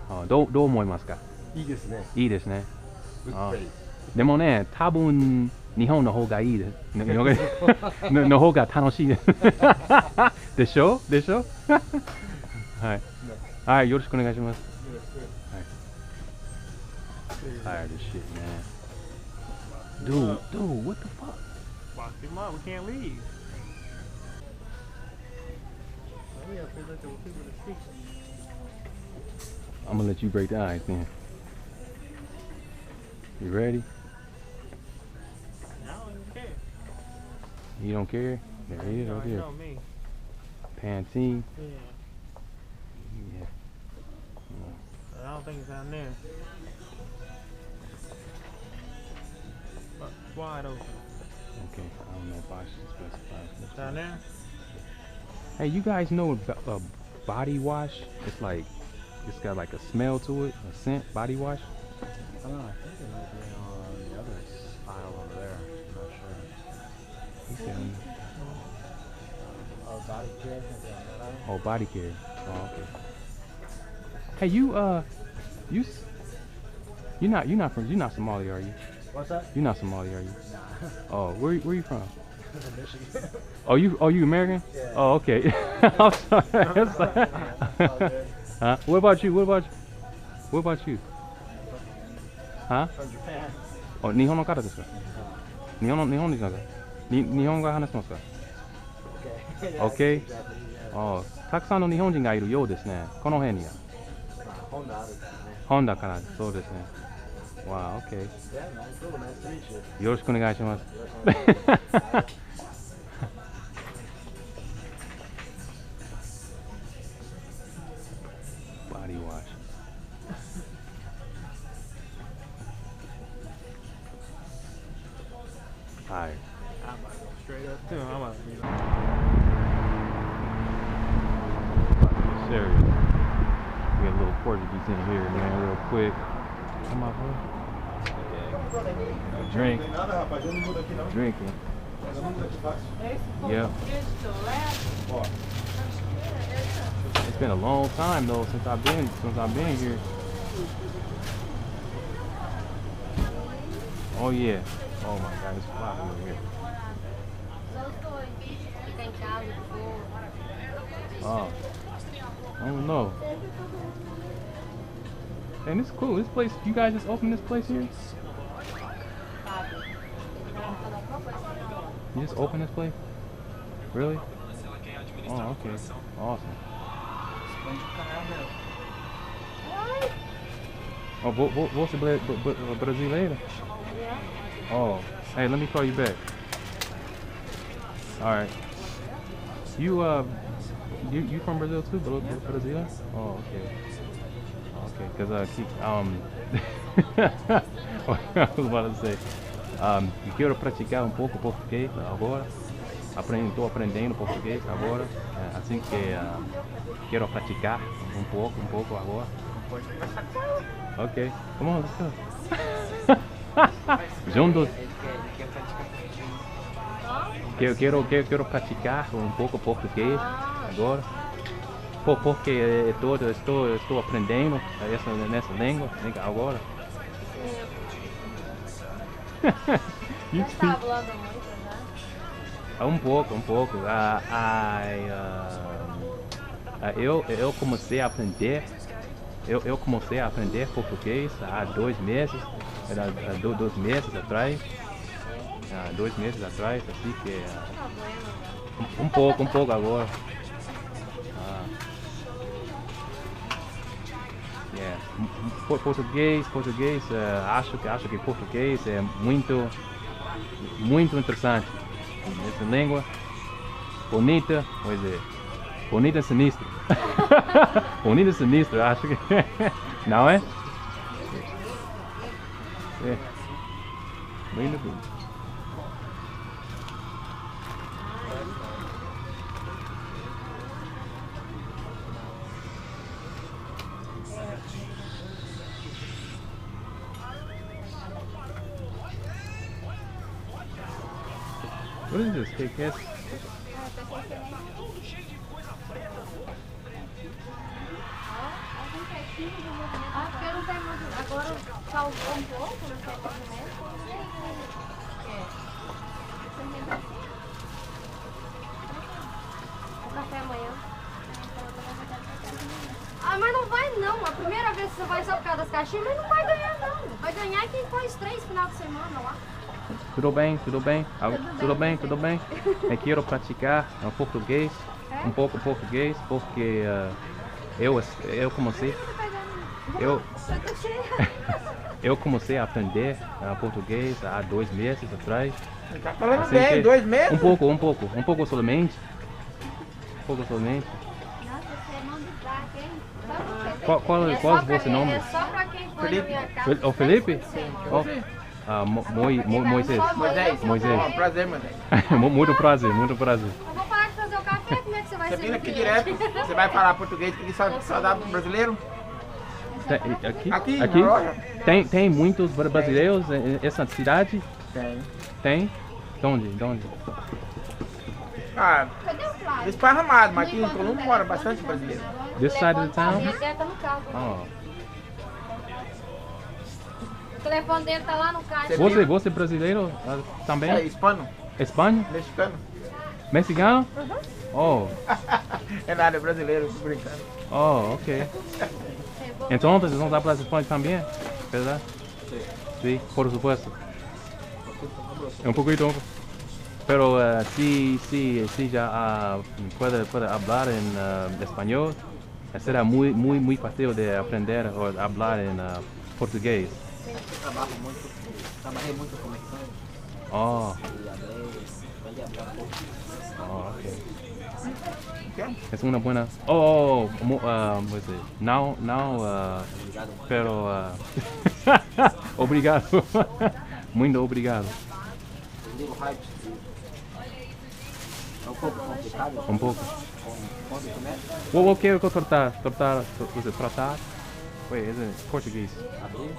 間。どう思いますか？いいですね。いいですね。Good place。でもね、多分日本の方がいいです。の方が楽しいです。でしょでしょはい。はい、よろしくお願いします。はい。Tired of shit, man. Dude, what the fuck? Lock him up. We can't leave. I'm gonna let you break the ice then. You ready? I don't even care. You don't care? There he is right there. Know me. Pantene. Yeah. Yeah. I don't think it's down there. But it's wide open. Okay, I don't know if I should specify. Down there? Hey, you guys know a body wash? It's like, it's got like a smell to it, a scent body wash. I don't know, I think it might be on the other aisle over there. I'm not sure. Okay. Oh, body care? Oh, body care. Oh, okay. Hey, you're not Somali, are you? What's that? You're not Somali, are you? Nah. Oh, where you from? Michigan. Oh, you American? Yeah. Oh, okay. I'm sorry. Huh? What about you? What about you? Huh? From Japan. Oh, 日本の方ですか？日本人ですか？日本語話せますか？ Okay. Okay. Exactly, yeah. ああ、たくさんの日本人がいるようですね。この辺には。Honda あるからね。ホンダから、そうですね。Wow, okay. Yeah, man. Cool. Nice to meet you. よろしくお願いします。Body wash. Alright. I'm about to go straight up too. I'm about to be Serious. We got a little Portuguese in here, man, real quick. Come on, bro. Yeah. Drink. Drinking. Yeah. It's been a long time though since I've been here. Oh yeah. Oh my God, it's fly over here. Oh. I don't know. And it's cool. This place, you guys just opened this place here? You just opened this place? Really? Oh, okay. Awesome. Oh, você brasileira? Oh, hey, let me call you back. All right. You from Brazil too, Brazil? Oh, okay. Okay, because I was about to say, eu quero praticar pouco português agora. Estou aprendendo português agora. Assim que quero praticar pouco agora. Ok, come on, let's go. Juntos. Quero praticar pouco português agora. Porque estou aprendendo nessa língua agora. Você está falando muito, né? Um pouco. Eu comecei a aprender. Eu comecei a aprender português há 2 meses. Era 2 meses atrás. 2 meses atrás, assim que um pouco agora. Yeah. Português, acho que português é muito interessante. Essa língua bonita, pois é, bonita e sinistra. Bonita e sinistra, acho que não é? É. Muito bom. What is this? KKS? Ah, porque não tem muito. Agora salvou um pouco, não sei o que. O café amanhã. Ah, mas não vai não. A primeira vez que você vai só por causa das caixinhas, mas não vai ganhar não. Vai ganhar quem faz 3 final de semana lá. Tudo bem, tudo bem, tudo bem, tudo bem. Eu quero praticar português, um pouco português, porque eu comecei, eu comecei a aprender português há 2 meses atrás. Tá falando Assim bem, que 2 meses? Um pouco somente. Nossa, você é mão de vaca, hein? Qual é o seu nome? É só pra quem for na minha casa. O Felipe? Oh, Moisés. Moisés. É um prazer, Moisés. Muito prazer, muito prazer. Eu vou parar de fazer o café, como é que você vai Você ser? vem aqui direto, você vai falar português que só dá pro brasileiro? Aqui? Aqui, na loja? Tem muitos brasileiros nessa cidade? Tem. Tem? De onde? Ah, Cadê o Flávio? esparramado, mas aqui em Colombo mora bastante brasileiro. This side of the town? Ele deve estar no carro. Oh. O telefone dele tá lá no caixa. Você é brasileiro também? É, hispano, Espanha? mexicano. Mexicano? Oh, É nada, é brasileiro, tô brincando. oh, ok. Então, vocês vão para Espanha também? ¿Verdad? Sí, por supuesto. Un poquito. Pero si ya puede hablar en español, será muy fácil de aprender o hablar en portugués. Trabalhei muito com mexicano. Oh, E aprendi a falar pouco. ok. Es una buena. Oh, now, pero obrigado. Muito obrigado. O livro Hype é um pouco complicado. Um pouco. Quando começa, Eu quero tratar. Wait, is it português? abrir,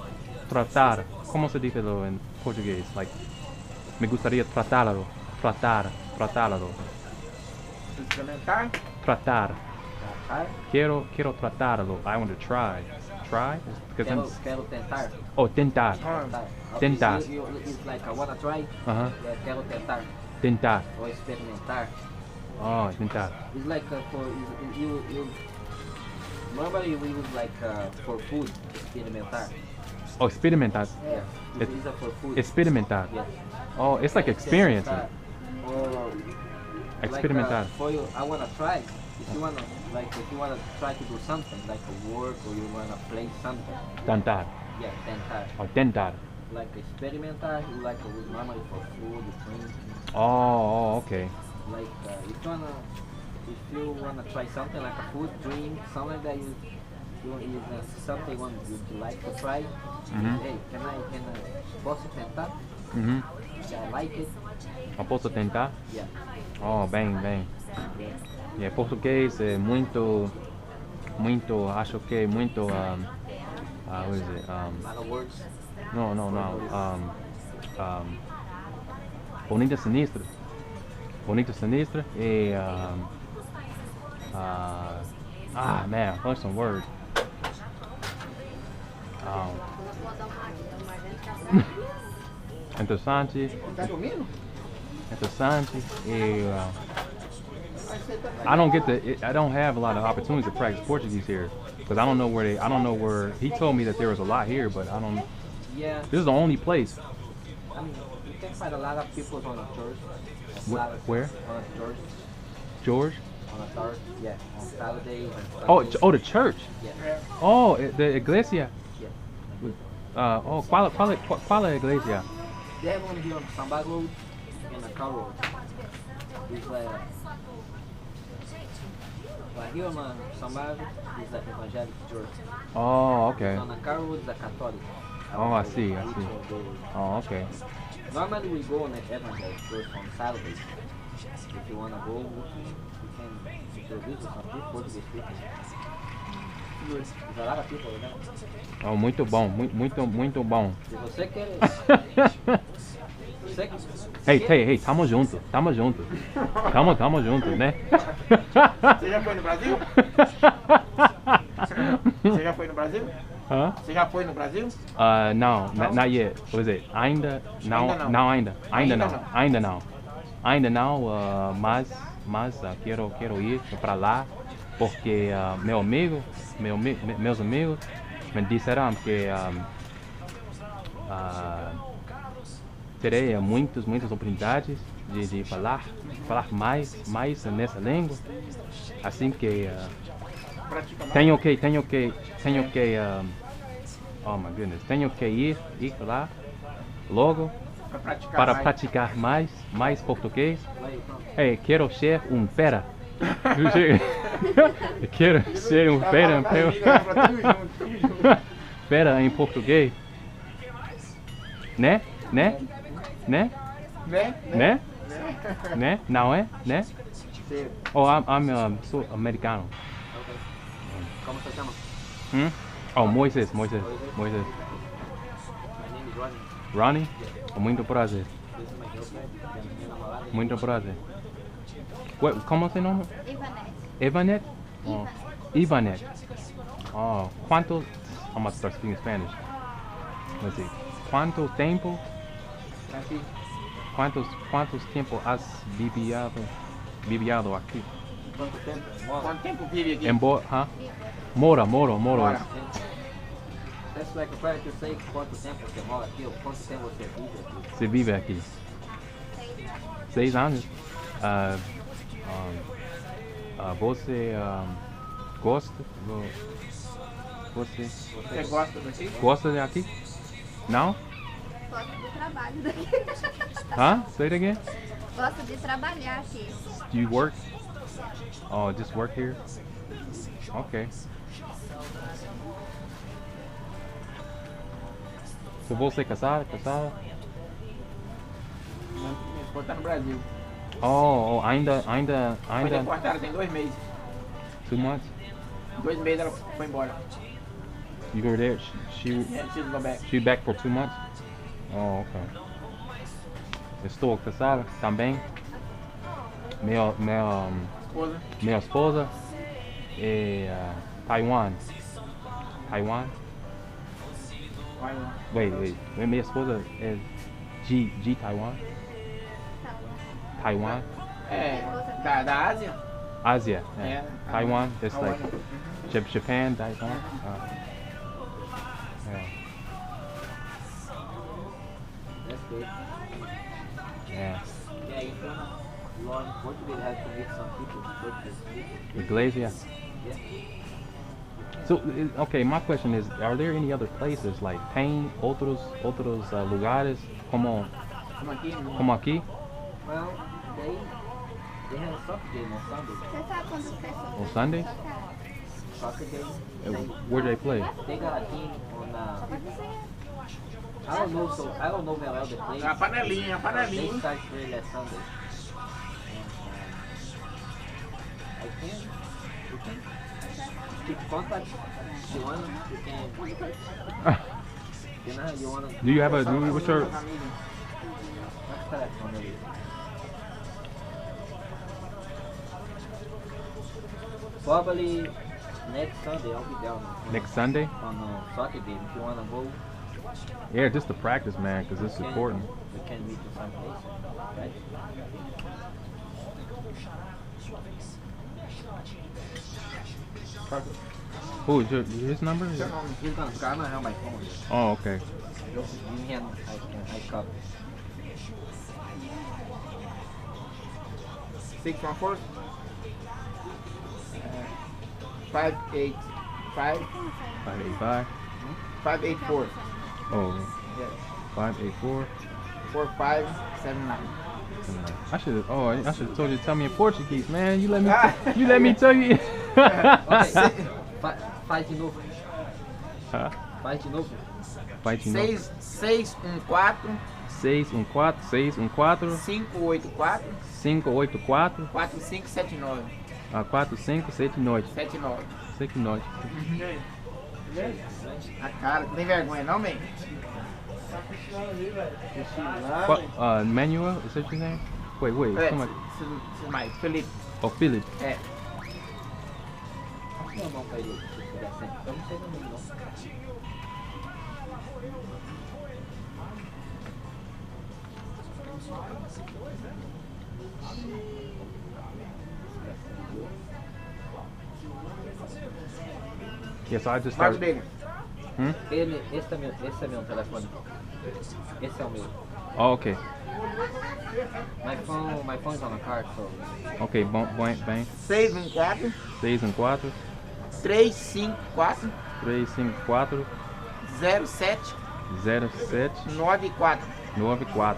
Tratar. Como se diz em português? Like, me gustaría tratá-lo. Tratá-lo. experimentar, Tratar. tratar. Quero tratá-lo. I want to try. Try? Because Quero tentar. oh, tentar. Tentar. It's like I wanna try. Uh-huh. Quero tentar. Tentar. Ou experimentar. Oh, tentar. It's like for you normally we use like for food, experimentar. Oh, experimentar. Yeah. It- It's for food. Experimentar. Yes. Oh, it's like experiencing. Or Experimentar. Like, for you, I wanna try. If you wanna try to do something like a work or you wanna play something. Tentar. Yeah, tentar. Oh, tentar. Like experimentar, you like normally for food, drink. Oh, okay. Like if you wanna try something like a food, drink, something that you something you'd like to try. Mhm. Hey, can I posso tentar? Uhum. Yeah, I like it. Eu posso tentar? Yeah. Oh, bem. Yeah, português é muito, acho que é muito, what is it? A lot of words. No. Bonita Sinistra. E, man, what's some word? Interessante. Tá dormindo? Interessante. E, I don't have a lot of opportunities to practice Portuguese here because I don't know where he told me that there was a lot here, but I don't. Yeah. This is the only place. I mean, you can find a lot of people on a church. Where? On a church. George? On a church. Yeah. On Saturday. Oh, the church. Yeah. Oh, the iglesia. Yeah. ¿Cuál iglesia? They have one here on Samba Road and a car road. It's like here on Samba is like evangelical church. Oh, okay. On a car road is a Catholic. Oh, I see. Oh, okay. Normally we go on an evangelical church on Saturday. If you wanna go, you can introduce some people, Portuguese people. There's a lot of people there. Oh, muito bom. Muito bom. Se você quer... Hey, tamo junto, Tamo junto, né? Você já foi no Brasil? Você já foi no Brasil? Huh? Você já foi no Brasil? No, not yet. What is it? Ainda não. Ainda não, mas quero ir para lá porque meus amigos me disseram que terei muitas oportunidades de falar mais nessa língua. Assim que tenho que oh my goodness, tenho que ir lá logo para praticar mais português. Hey, quero ser fera. Quero ser fera. Fera em português. Né? Não é? Né? Oh, I'm sou americano. Como você chama? Oh, Moises. Ronnie? Muito prazer. Como é seu nome? Ivanette. Oh. Ivanette. Oh, quanto... I'm going to start speaking Spanish. Let's see. Quanto tempo has viviado aqui? Quanto tempo vive aqui? Mora. That's like a prayer to say quanto tempo você mora aqui ou quanto tempo você vive aqui. Você vive aqui? 6 anos. Você gosta? Você gosta daqui? Gosta daqui? Não? Gosto de trabalho daqui. Say it again? Gosto de trabalhar aqui. Do you work? Oh, just work here? Okay. So você casada? Minha esposa tá no Brasil. Oh, ainda. Foi deportada tem 2 meses. 2 months? 2 meses ela foi embora. You were there? She didn't go back. She back for 2 months? Oh, okay. Estou casada também. Minha esposa é Taiwan. Wait. Minha esposa é de Taiwan. Taiwan. É, da Ásia. Ásia. Yeah. Taiwan. That's like Japan, Taiwan. Yeah. That's good. Yeah. Yeah, you know, law in Portugal has to meet some people. Iglesia. Yeah. So, okay, my question is, are there any other places like tem outros lugares como aqui? Well, they have a soccer game on Sunday. Você sabe quantas pessoas? On Sunday? Soccer game. Where do they play? They got a team on. I don't know very well the place. A panelinha. They start training that Sunday. And, you can keep contact. If you want, you can. You wanna. Do you have what's your? Probably next Sunday I'll be down. Next Sunday? On a soccer game. If you wanna go. Yeah, just to practice, man, because it's important. We can meet in some place, right? Who is his number? He's gonna have my phone. Oh, okay. Give me I copy. 614 585 585. 584. Oh. Yes. 584. 4579. I should have told you to tell me in Portuguese, man. You let me tell you. Faz de novo. Faz de novo. 614 584 584 4579. 4579. 79. A cara, não tem vergonha não, man? Manuel, is that your name? Wait, come on. This is my Philip. Oh, Philip. É. Yeah, so I just started. Esse é meu telefone. Esse é o meu. Oh, okay. My phone is on the car, so. Okay, bem. 614 614 354 354 07 07 94. 94.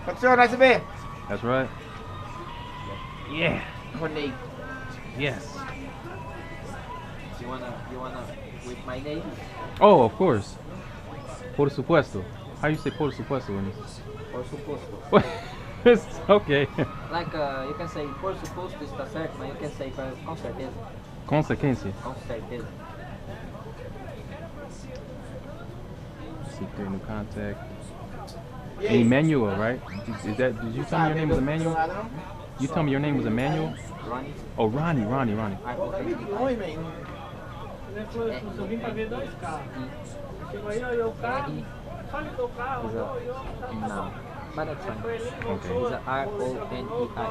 What's your nice name? That's right. Yeah. Ronei. Yes. You wanna with my name? Oh, of course. Por supuesto. How you say por supuesto? Por suposto. It's okay. Like you can say por suposto está certo, mas you can say com certeza. Consequência. Com certeza. Secret new contact. Emmanuel, right? Did you tell me your name was Emmanuel? You tell me your name was Emmanuel? Ronnie. Oh, Ronnie. Eu vim pra ver 2 carros. Chegou aí, olhou o carro. Fale do carro. No. But that's fine. Okay. It's a R-O-N-E-I.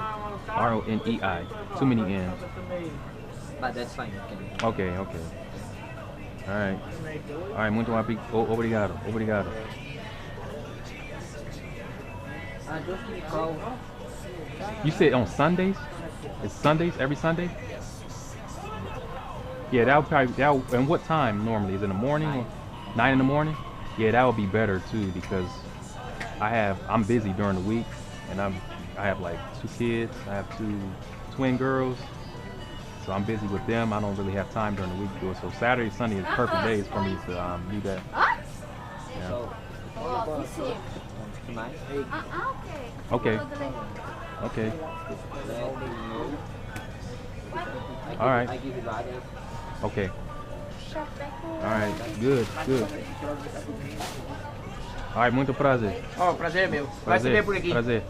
R-O-N-E-I. Too many N's. But that's fine. You can. Okay. Alright, muito obrigado. Just call. You said on Sundays? It's Sundays, every Sunday? Yeah, and what time normally? Is it in the morning? 9 in the morning? Yeah, that would be better too, because I'm busy during the week, and I have like 2 kids. I have 2 twin girls, so I'm busy with them. I don't really have time during the week to do it. So Saturday, Sunday is perfect days for me to do that. Yeah. Tonight? Okay. All right. I give you the address. Okay. All right. Good. All right, muito prazer. Oh, prazer é meu. Vai se ver por aqui. Prazer.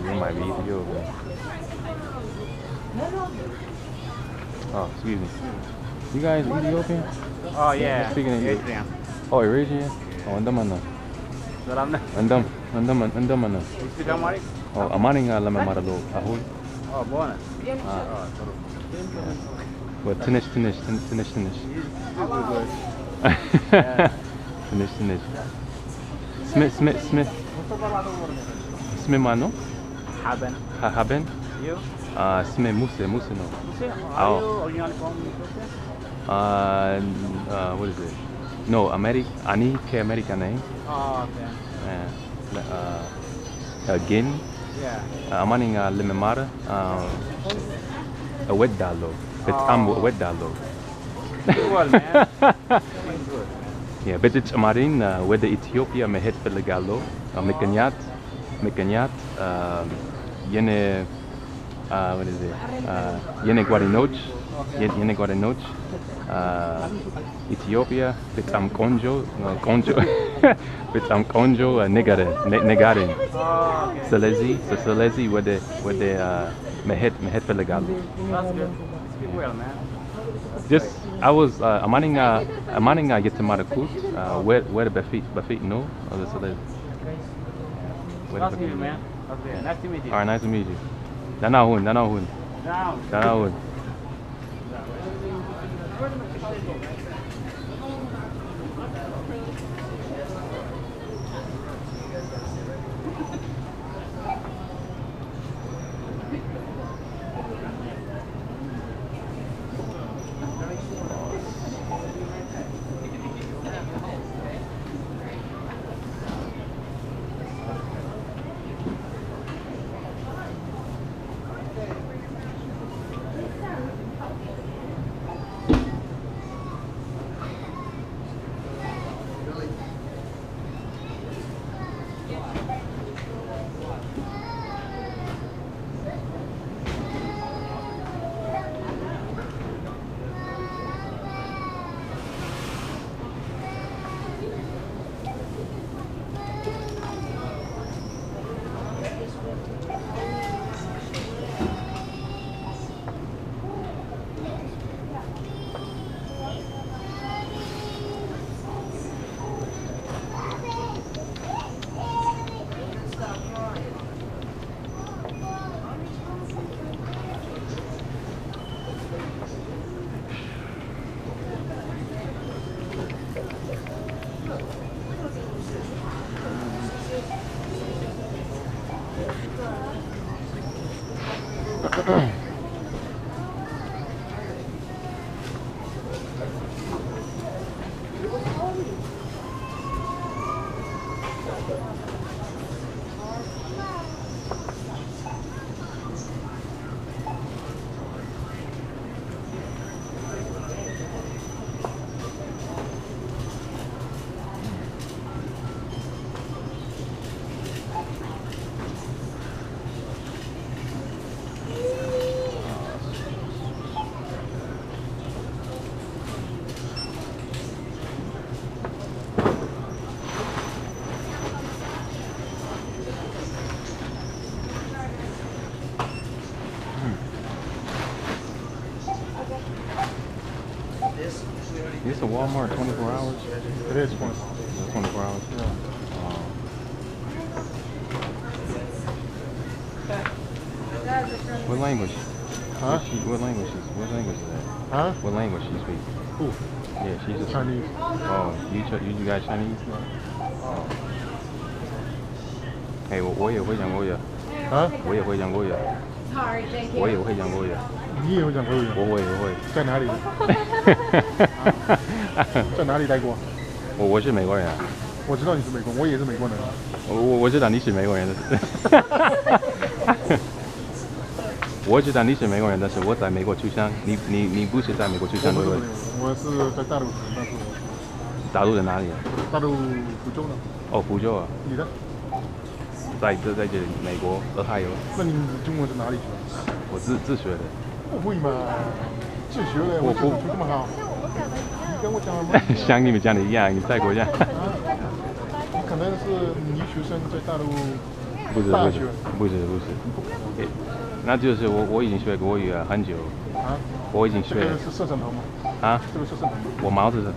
You might be Ethiopian. Oh, excuse me. You guys Ethiopian? Oh yeah. Speaking of Adrian. Oh, Eritrean? Oh, andam mana? Andam mana? You speak Amharic? Oh, amani nga lama maralo. Ahul. Oh, bona. Well, tinish. Good. Tinish. Smith. Smith mano? Haben? You? Smith Muse no. Are you originally from Ethiopia? What is it? No, Ani ke American name. Oh, okay. Again. Yeah. Amani nga lememara. A wet dalo. Betam wet dalo. Good well, man. Good. Yeah, but it's amarin with the Ethiopia mehet pelegalo. Mekanyat. Yene. What is it? Yene Guarinoch. Ethiopia. Betam konjo. Betam konjo. Negarin. Selezi with the mehet pelegalo. That's good. Speak well, man. Just I was amaninga yetimarakut where the bafit no or the Selezi. That's good, man. That's good. Nice to meet you. All right, nice to meet you. Danahun. Is a Walmart 24 hours? It is 24 hours. 24 hours? Yeah. What language? Huh? What language is that? Huh? What language she speaks? Who? Yeah, she's a Chinese. Oh, you guys Chinese? Hey, 我也会讲国语。啊？我也会讲国语。 Sorry, thank you. 我也会讲国语。你也会讲国语？我会。在哪里？在哪里待过？我是美国人啊。我知道你是美国，我也是美国人。我知道你是美国人的。我知道你是美国人，但是我在美国出生。你不是在美国出生对不对？我是在大陆，但是我。大陆的哪里？大陆福州的。哦，福州啊。你的？在这里，美国俄亥俄。那你中文是哪里学的？我自学的。不会嘛？自学的，我不这么好。你跟我讲什么？像你们讲的一样，你在国家。你可能是留学生在大陆。不是。那就是我已经学国语了很久。啊？我已经学。这个是摄像头吗？啊？这个是摄像头吗？我帽子的。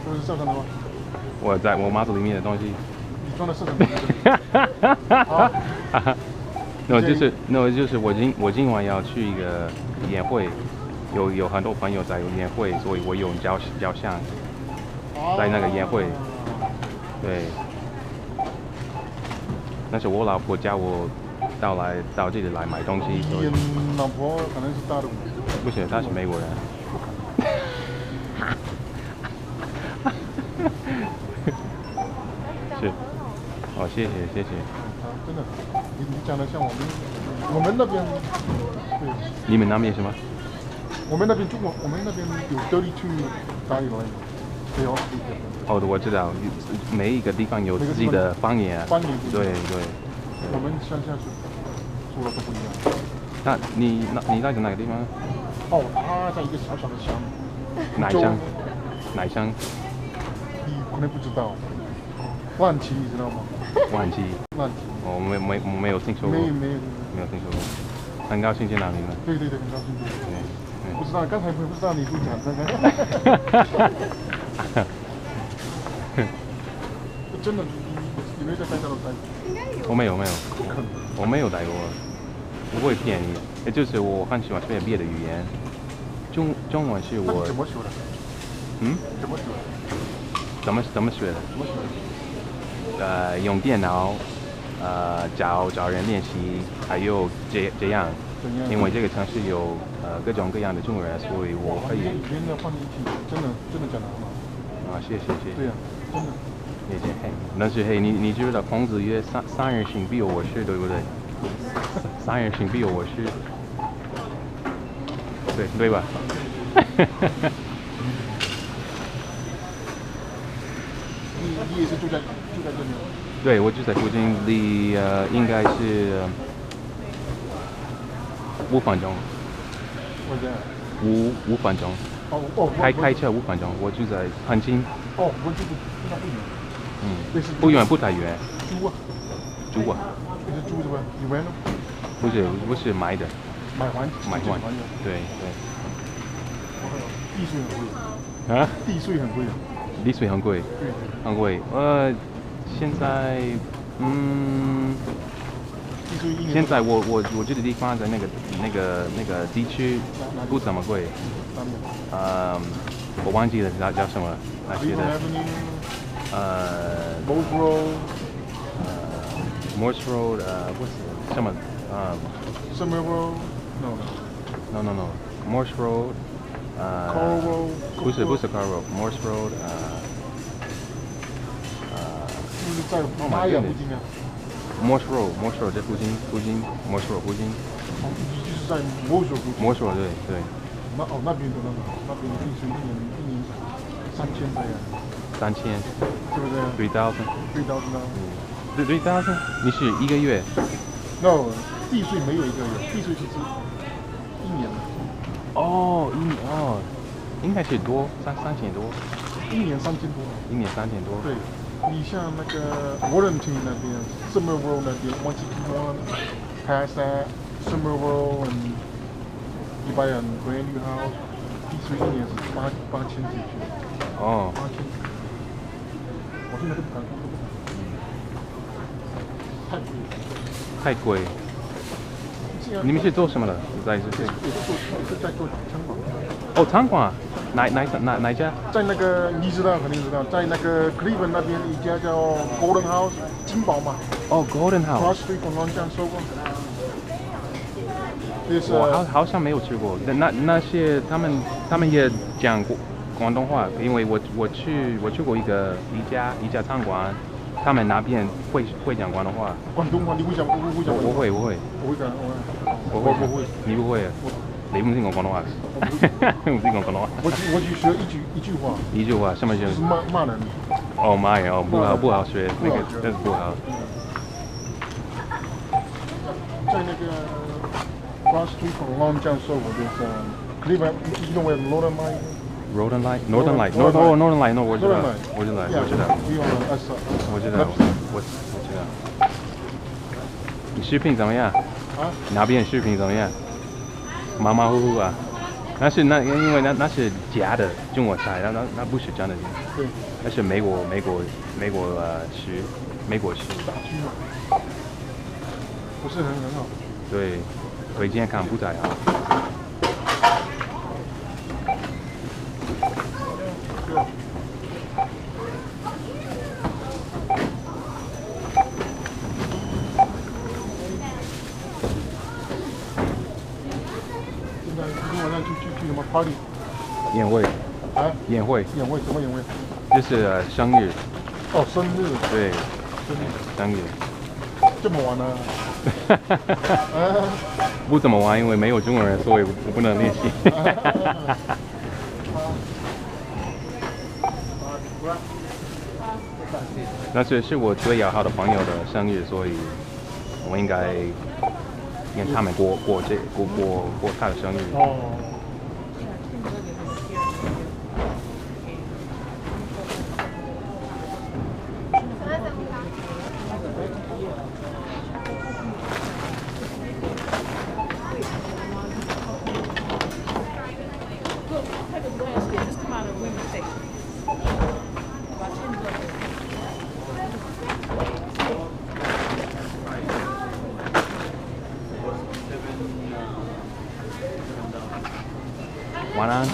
这个是摄像头吗？我在我帽子里面的东西。你装的摄像头。那就是我今晚要去一个宴会，有很多朋友在宴会，所以我有照相，在那个宴会。对。但是我老婆叫我到这里来买东西。你老婆可能是大陆。不是，她是美国人。是。哦，谢谢。真的，你讲的像我们那边，对。你们那边什么？我们那边中国，我们那边有32dialect，对哦。哦，我知道，每一个地方有自己的方言。方言。对。我们乡下说的都不一样。那你在哪个地方？哦，他在一个小小的乡。哪乡？你可能不知道。万旗，你知道吗？万旗。我没有听说过。没有听说过。很高兴见到你们。对，很高兴。对。不知道，刚才不知道你会讲这个。真的，你没在大陆待过？我没有，我没有待过。不会骗你，也就是我很喜欢学别的语言。中文是我。怎么学的？怎么学的？怎么学的？用电脑，找人练习，还有这样，因为这个城市有各种各样的中国人，所以我可以。别人的话你听，真的讲得很好。啊，谢谢。对呀，真的。谢谢。但是你知道孔子曰三人行必有我师，对不对？三人行必有我师，对吧？你也是住在这里？对，我住在附近，离应该是5分钟。我这样。5分钟。开车5分钟，我住在很近。哦，我住那不远。不远不太远。租啊。你是租的吧？你玩吗？不是买的。买还。对。地税很贵。啊？地税很贵。地税很贵。对。很贵。现在现在我这个地方在那个地区不怎么贵。我忘记了叫什么那些的。Morse Road， 什么？ Summer Road。No. Morse Road。Coral Road。不是 Coral Road，Morse Road。就是在玛雅附近啊。Morse Road 在附近 ，Morse Road 附近。就是在Morse Road 附近。Morse Road 对。那边的那边地税一年3000这样。3000。是不是？3,000。你是一个月 ？No， 地税没有一个月，地税就是一年的。应该是多3000多。一年3000多。1年3000多。对，你像那个 Warrington 那边 ，Summer World 那边 ，161 past that Summer World and you buy a brand new house， 地税一年是8000几去。8000。我现在都不敢。太贵。你们是做什么的？在这边？也是在做餐馆。餐馆？哪一家？在那个你肯定知道，在那个 Cleveland 那边一家叫 Golden House 金宝嘛。Golden House。 Cross Street 广东酱收过。我好像没有吃过。那些他们也讲广东话，因为我去过一家餐馆。他们那边会讲广东话。广东话你会讲？我会。我不会。你不会啊？你唔識講廣東話？唔識講廣東話。我只學一句話。一句話，什麼就是罵人。罵人不好學，那個真是不好。在那个 Cross Street 广东酱收我就是 Cleveland， you know where Northern Light？Northern Light， 我知道。你视频怎么样？那边视频怎么样？马马虎虎啊。因为那是假的中国菜，那不是真的。对。那是美国食。大区嘛。不是很好。对，对健康不太好。party 宴会啊？宴会什么宴会？就是生日。生日。对，生日。这么晚呢？不怎么玩，因为没有中国人，所以我不能练习。那是我最要好的朋友的生日，所以我应该跟他们过他的生日。晚安，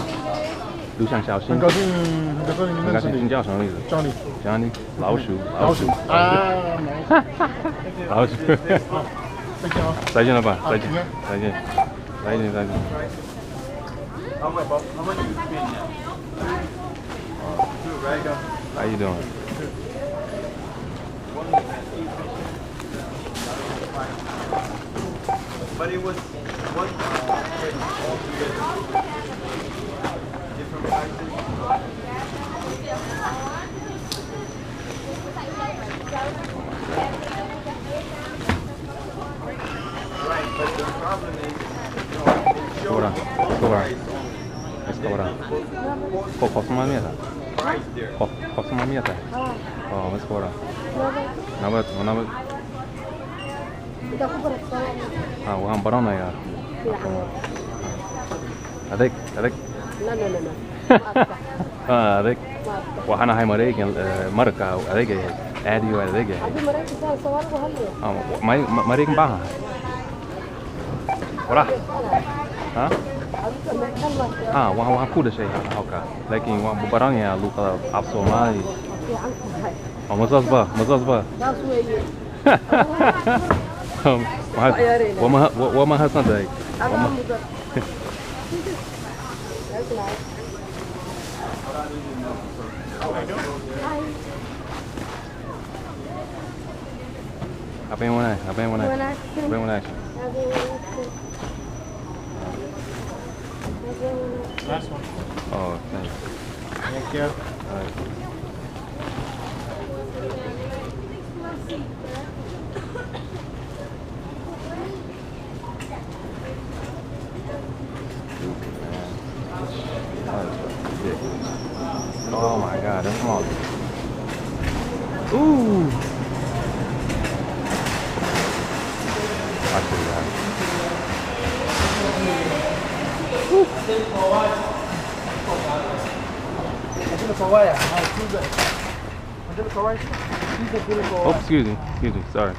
路上小心。很高兴你认识你。你叫什么名字 ？Johnny。老鼠。老鼠。再见了吧，再见。How you doing? But it was one altogether. Different prices. Right, but the problem is, it shows the price price there. وهم برانا يا هذيك هذيك وأنا هاي مريك مركا هذيك عادي وهذيك مريك باها وراح وهم كل شيء هاكا لكن برانيا لوكا أبصومالي مزازبا 我们喝上的 That's nice. Apa yang mana? Apa yang mana? Apa yang mana? Last one. Oh, thanks. Thank you. Alright. Oh my god, that's small. Ooh! I see that. Oh, excuse me, sorry.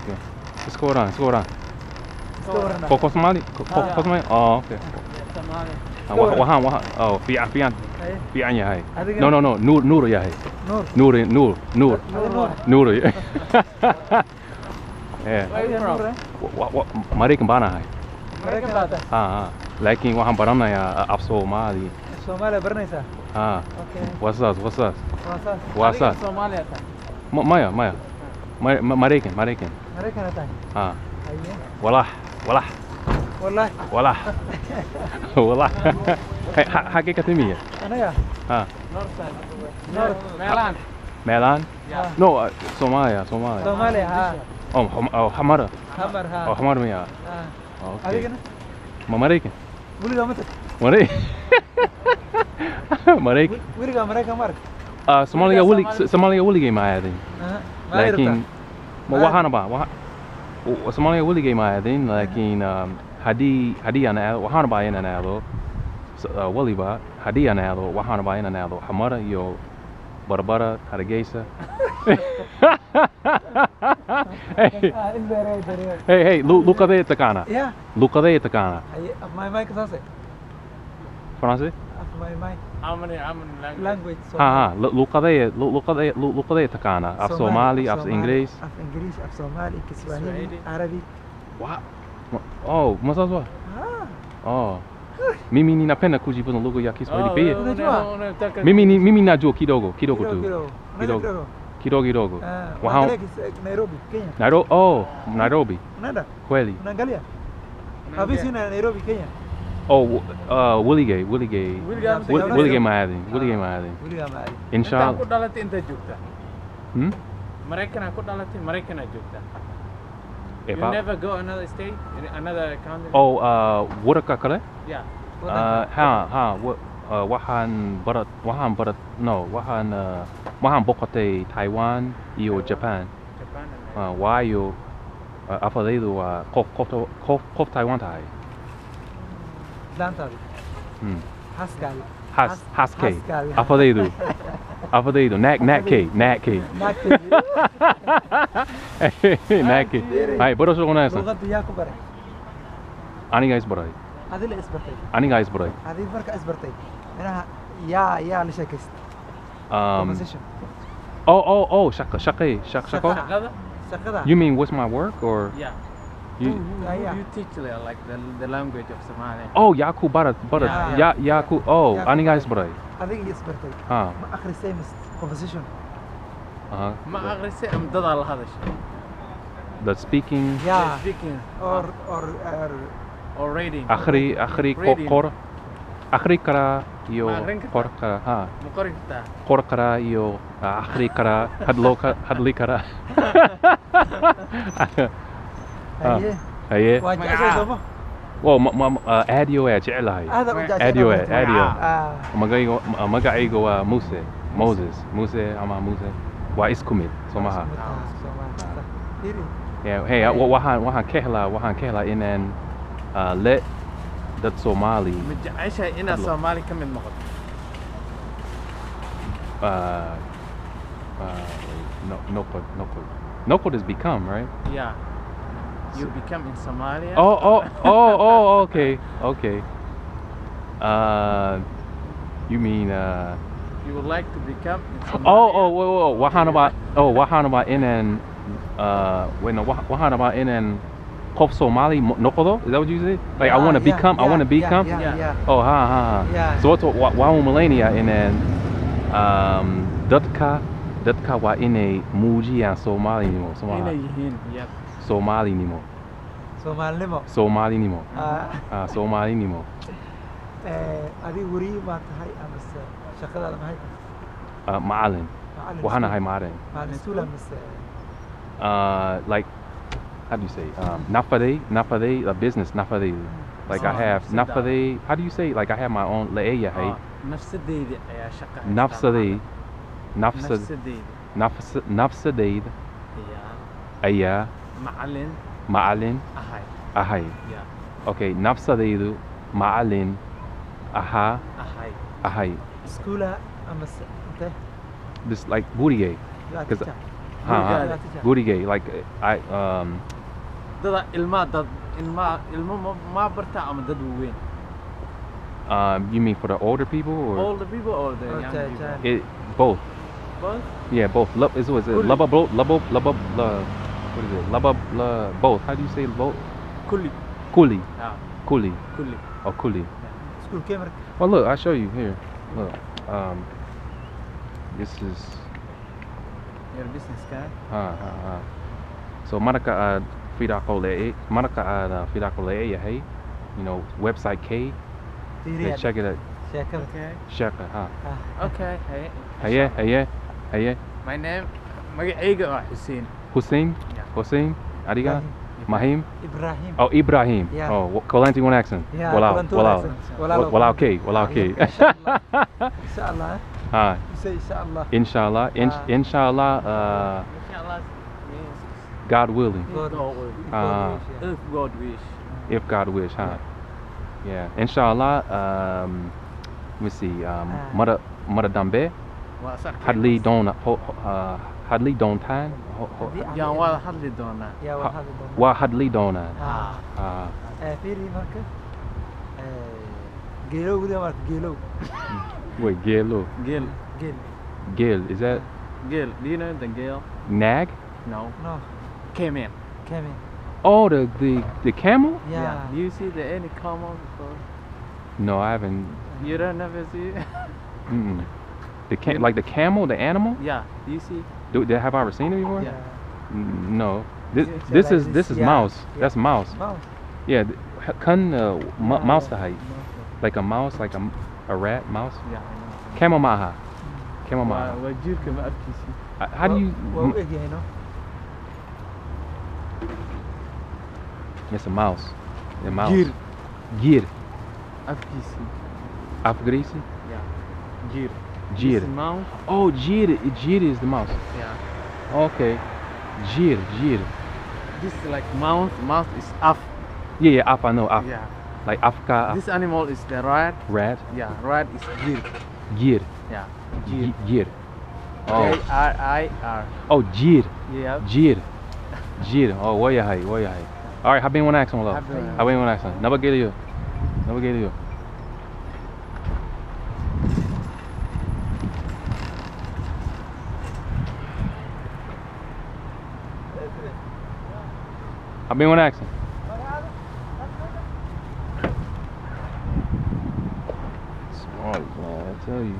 Yeah. What's going on? Koko Somali? Koko Somali? Oh, okay. Wahan. Oh, Fian ya hai. No, Nur ya hai. Nur. Yeah. Where are you from? Mari kembana hai. Mereka berapa? Lakin wahan baramna ya af Somali. Somalia bernesa. Okay. What's up? Somalia ta. Maya. Marekan. Mereka nata. Walah. Hey, hakikat ini ya? Ano ya? North. Melan? Yeah. No, Somalia. Oh, Hamara. Oh, Hamara ya. Okay. Marekan. Boleh kamu tu? Marekan. Boleh kamu mereka mar? Somalia wuli game ayadin. Lakin wahana ba. Somalia wuli game ayadin. Lakin hadi ana wahana ba yana nalo. Wali ba hadi ana nalo wahana ba yana nalo. Hamara yo Barbara Hargeisa. Hey, Luca de Takana. Yeah. Luca de Takana. My kasase. Francês? My. How many Language. Luca de Takana. Af Somali, af Inggris. Af Inggris, af Somali, Kiswahili, Arabic. What? Oh, masaswa. Oh. Mimi ninapenda kujifunza lugha ya Kiswahili pia. Mimi najua kidogo tu. Kidogo. Nairobi, Kenya. Nairobi. Unaenda? Kweli. Unaangalia? Have you seen Nairobi, Kenya? Oh, Willie Gay Maadin. Inshallah. Aku dalatin ta jugta. Mereka na jugta. You never go another state, another country? Oh, Wuraka kale? Yeah. Wahan bokote Taiwan iyo Japan. Wayo afadaidu kof Taiwan tai. Dantal. Haskell. Afadaidu. Nak K. Hai, boros ko na Lugat biya ko bare. Ani guys boray. Adil isbartay. Adil marka isbartay. Ana ya li shakist. Conversation. Oh, shaqo. You mean what's my work or? Yeah. You teach like the language of Somalia. Oh, yaku barat. Yaku. Oh, ani guys boray. Adil isbartay. Ma akhrisay conversation. Ma akhrisay am dad ala hadash. The speaking. Yeah. Speaking or reading. Akhri kara iyo kor kara. Muqarrita. Kor kara iyo akhri kara hadli kara. Haye. Well, adio jeclahay. Adio. Magaigo Moses ama Muse. Waa isku mid Somaha. Yeah, hey, waxaan ka helaa inaan let dad Somali. Jecesha inaad Soomaali ka mid noqoto. Nokod is become, right? Yeah. You become in Somalia. Oh, okay. You mean you would like to become in Somalia? Waxaan about inaan waxaan about inaan Qof Somali noqdo? Is that what you say? Like I want to become. I want to become. Yeah. Oh, ha. Yeah. So what's waarom millennia in en dadka waa inay muujiyaan Soomaalinimo. Inay yihiin. Yep. Soomaalinimo. Soomaalinimo. Soomaalinimo. Soomaalinimo. Adiga wariye ma tahay ama shaqadaada maxay tahay? Macallin. Waxaan ahay macallin. Macallin iskuul ama like how do you say nafade a business nafade like I have nafade how do you say like I have my own leeya hay nafsadeeda ayaa shaqa nafsadeed ayaa macallin ahay okay nafsadeedu macallin ahay iskuula ama this like gurigay because gurigay like I dad ilmo ma barta ama dad weyn you mean for the older people or older people or the young people both yeah both what is it what is it both how do you say both kuli or kuli school camera well look I'll show you here look this is your business guy so maraka fidaqole yahay you know website K check it out Shaka okay hey my name magacayga waa Hussein adiga Mahim Ibrahim oh Ibrahim yeah. Oh Kulanti one accent wala okay inshallah say inshallah God willing if God wish yeah inshallah let me see mara dambe hadli doontaan waa hadli doonaa waa hadli doonaan fiiri marka geelo wada marka geelo wait geel is that geel do you know the geel nag no came in oh the camel yeah do you see the any camel before no I haven't you don't never see like the camel the animal yeah do you see have I ever seen it before yeah no this is mouse that's mouse yeah mouse height like a mouse like a rat mouse yeah camel maha how do you it's a mouse gir afgirisi yeah gir mouse oh gir is the mouse yeah okay gir this is like mouse is af yeah af I know af yeah like Africa this animal is the rat yeah rat is gir yeah gir oh J-R-I-R oh gir yeah gir oh wayahay all right habeen wanaagsan walaal habeen wanaagsan nabadgelyo habeen wanaagsan smart man I tell you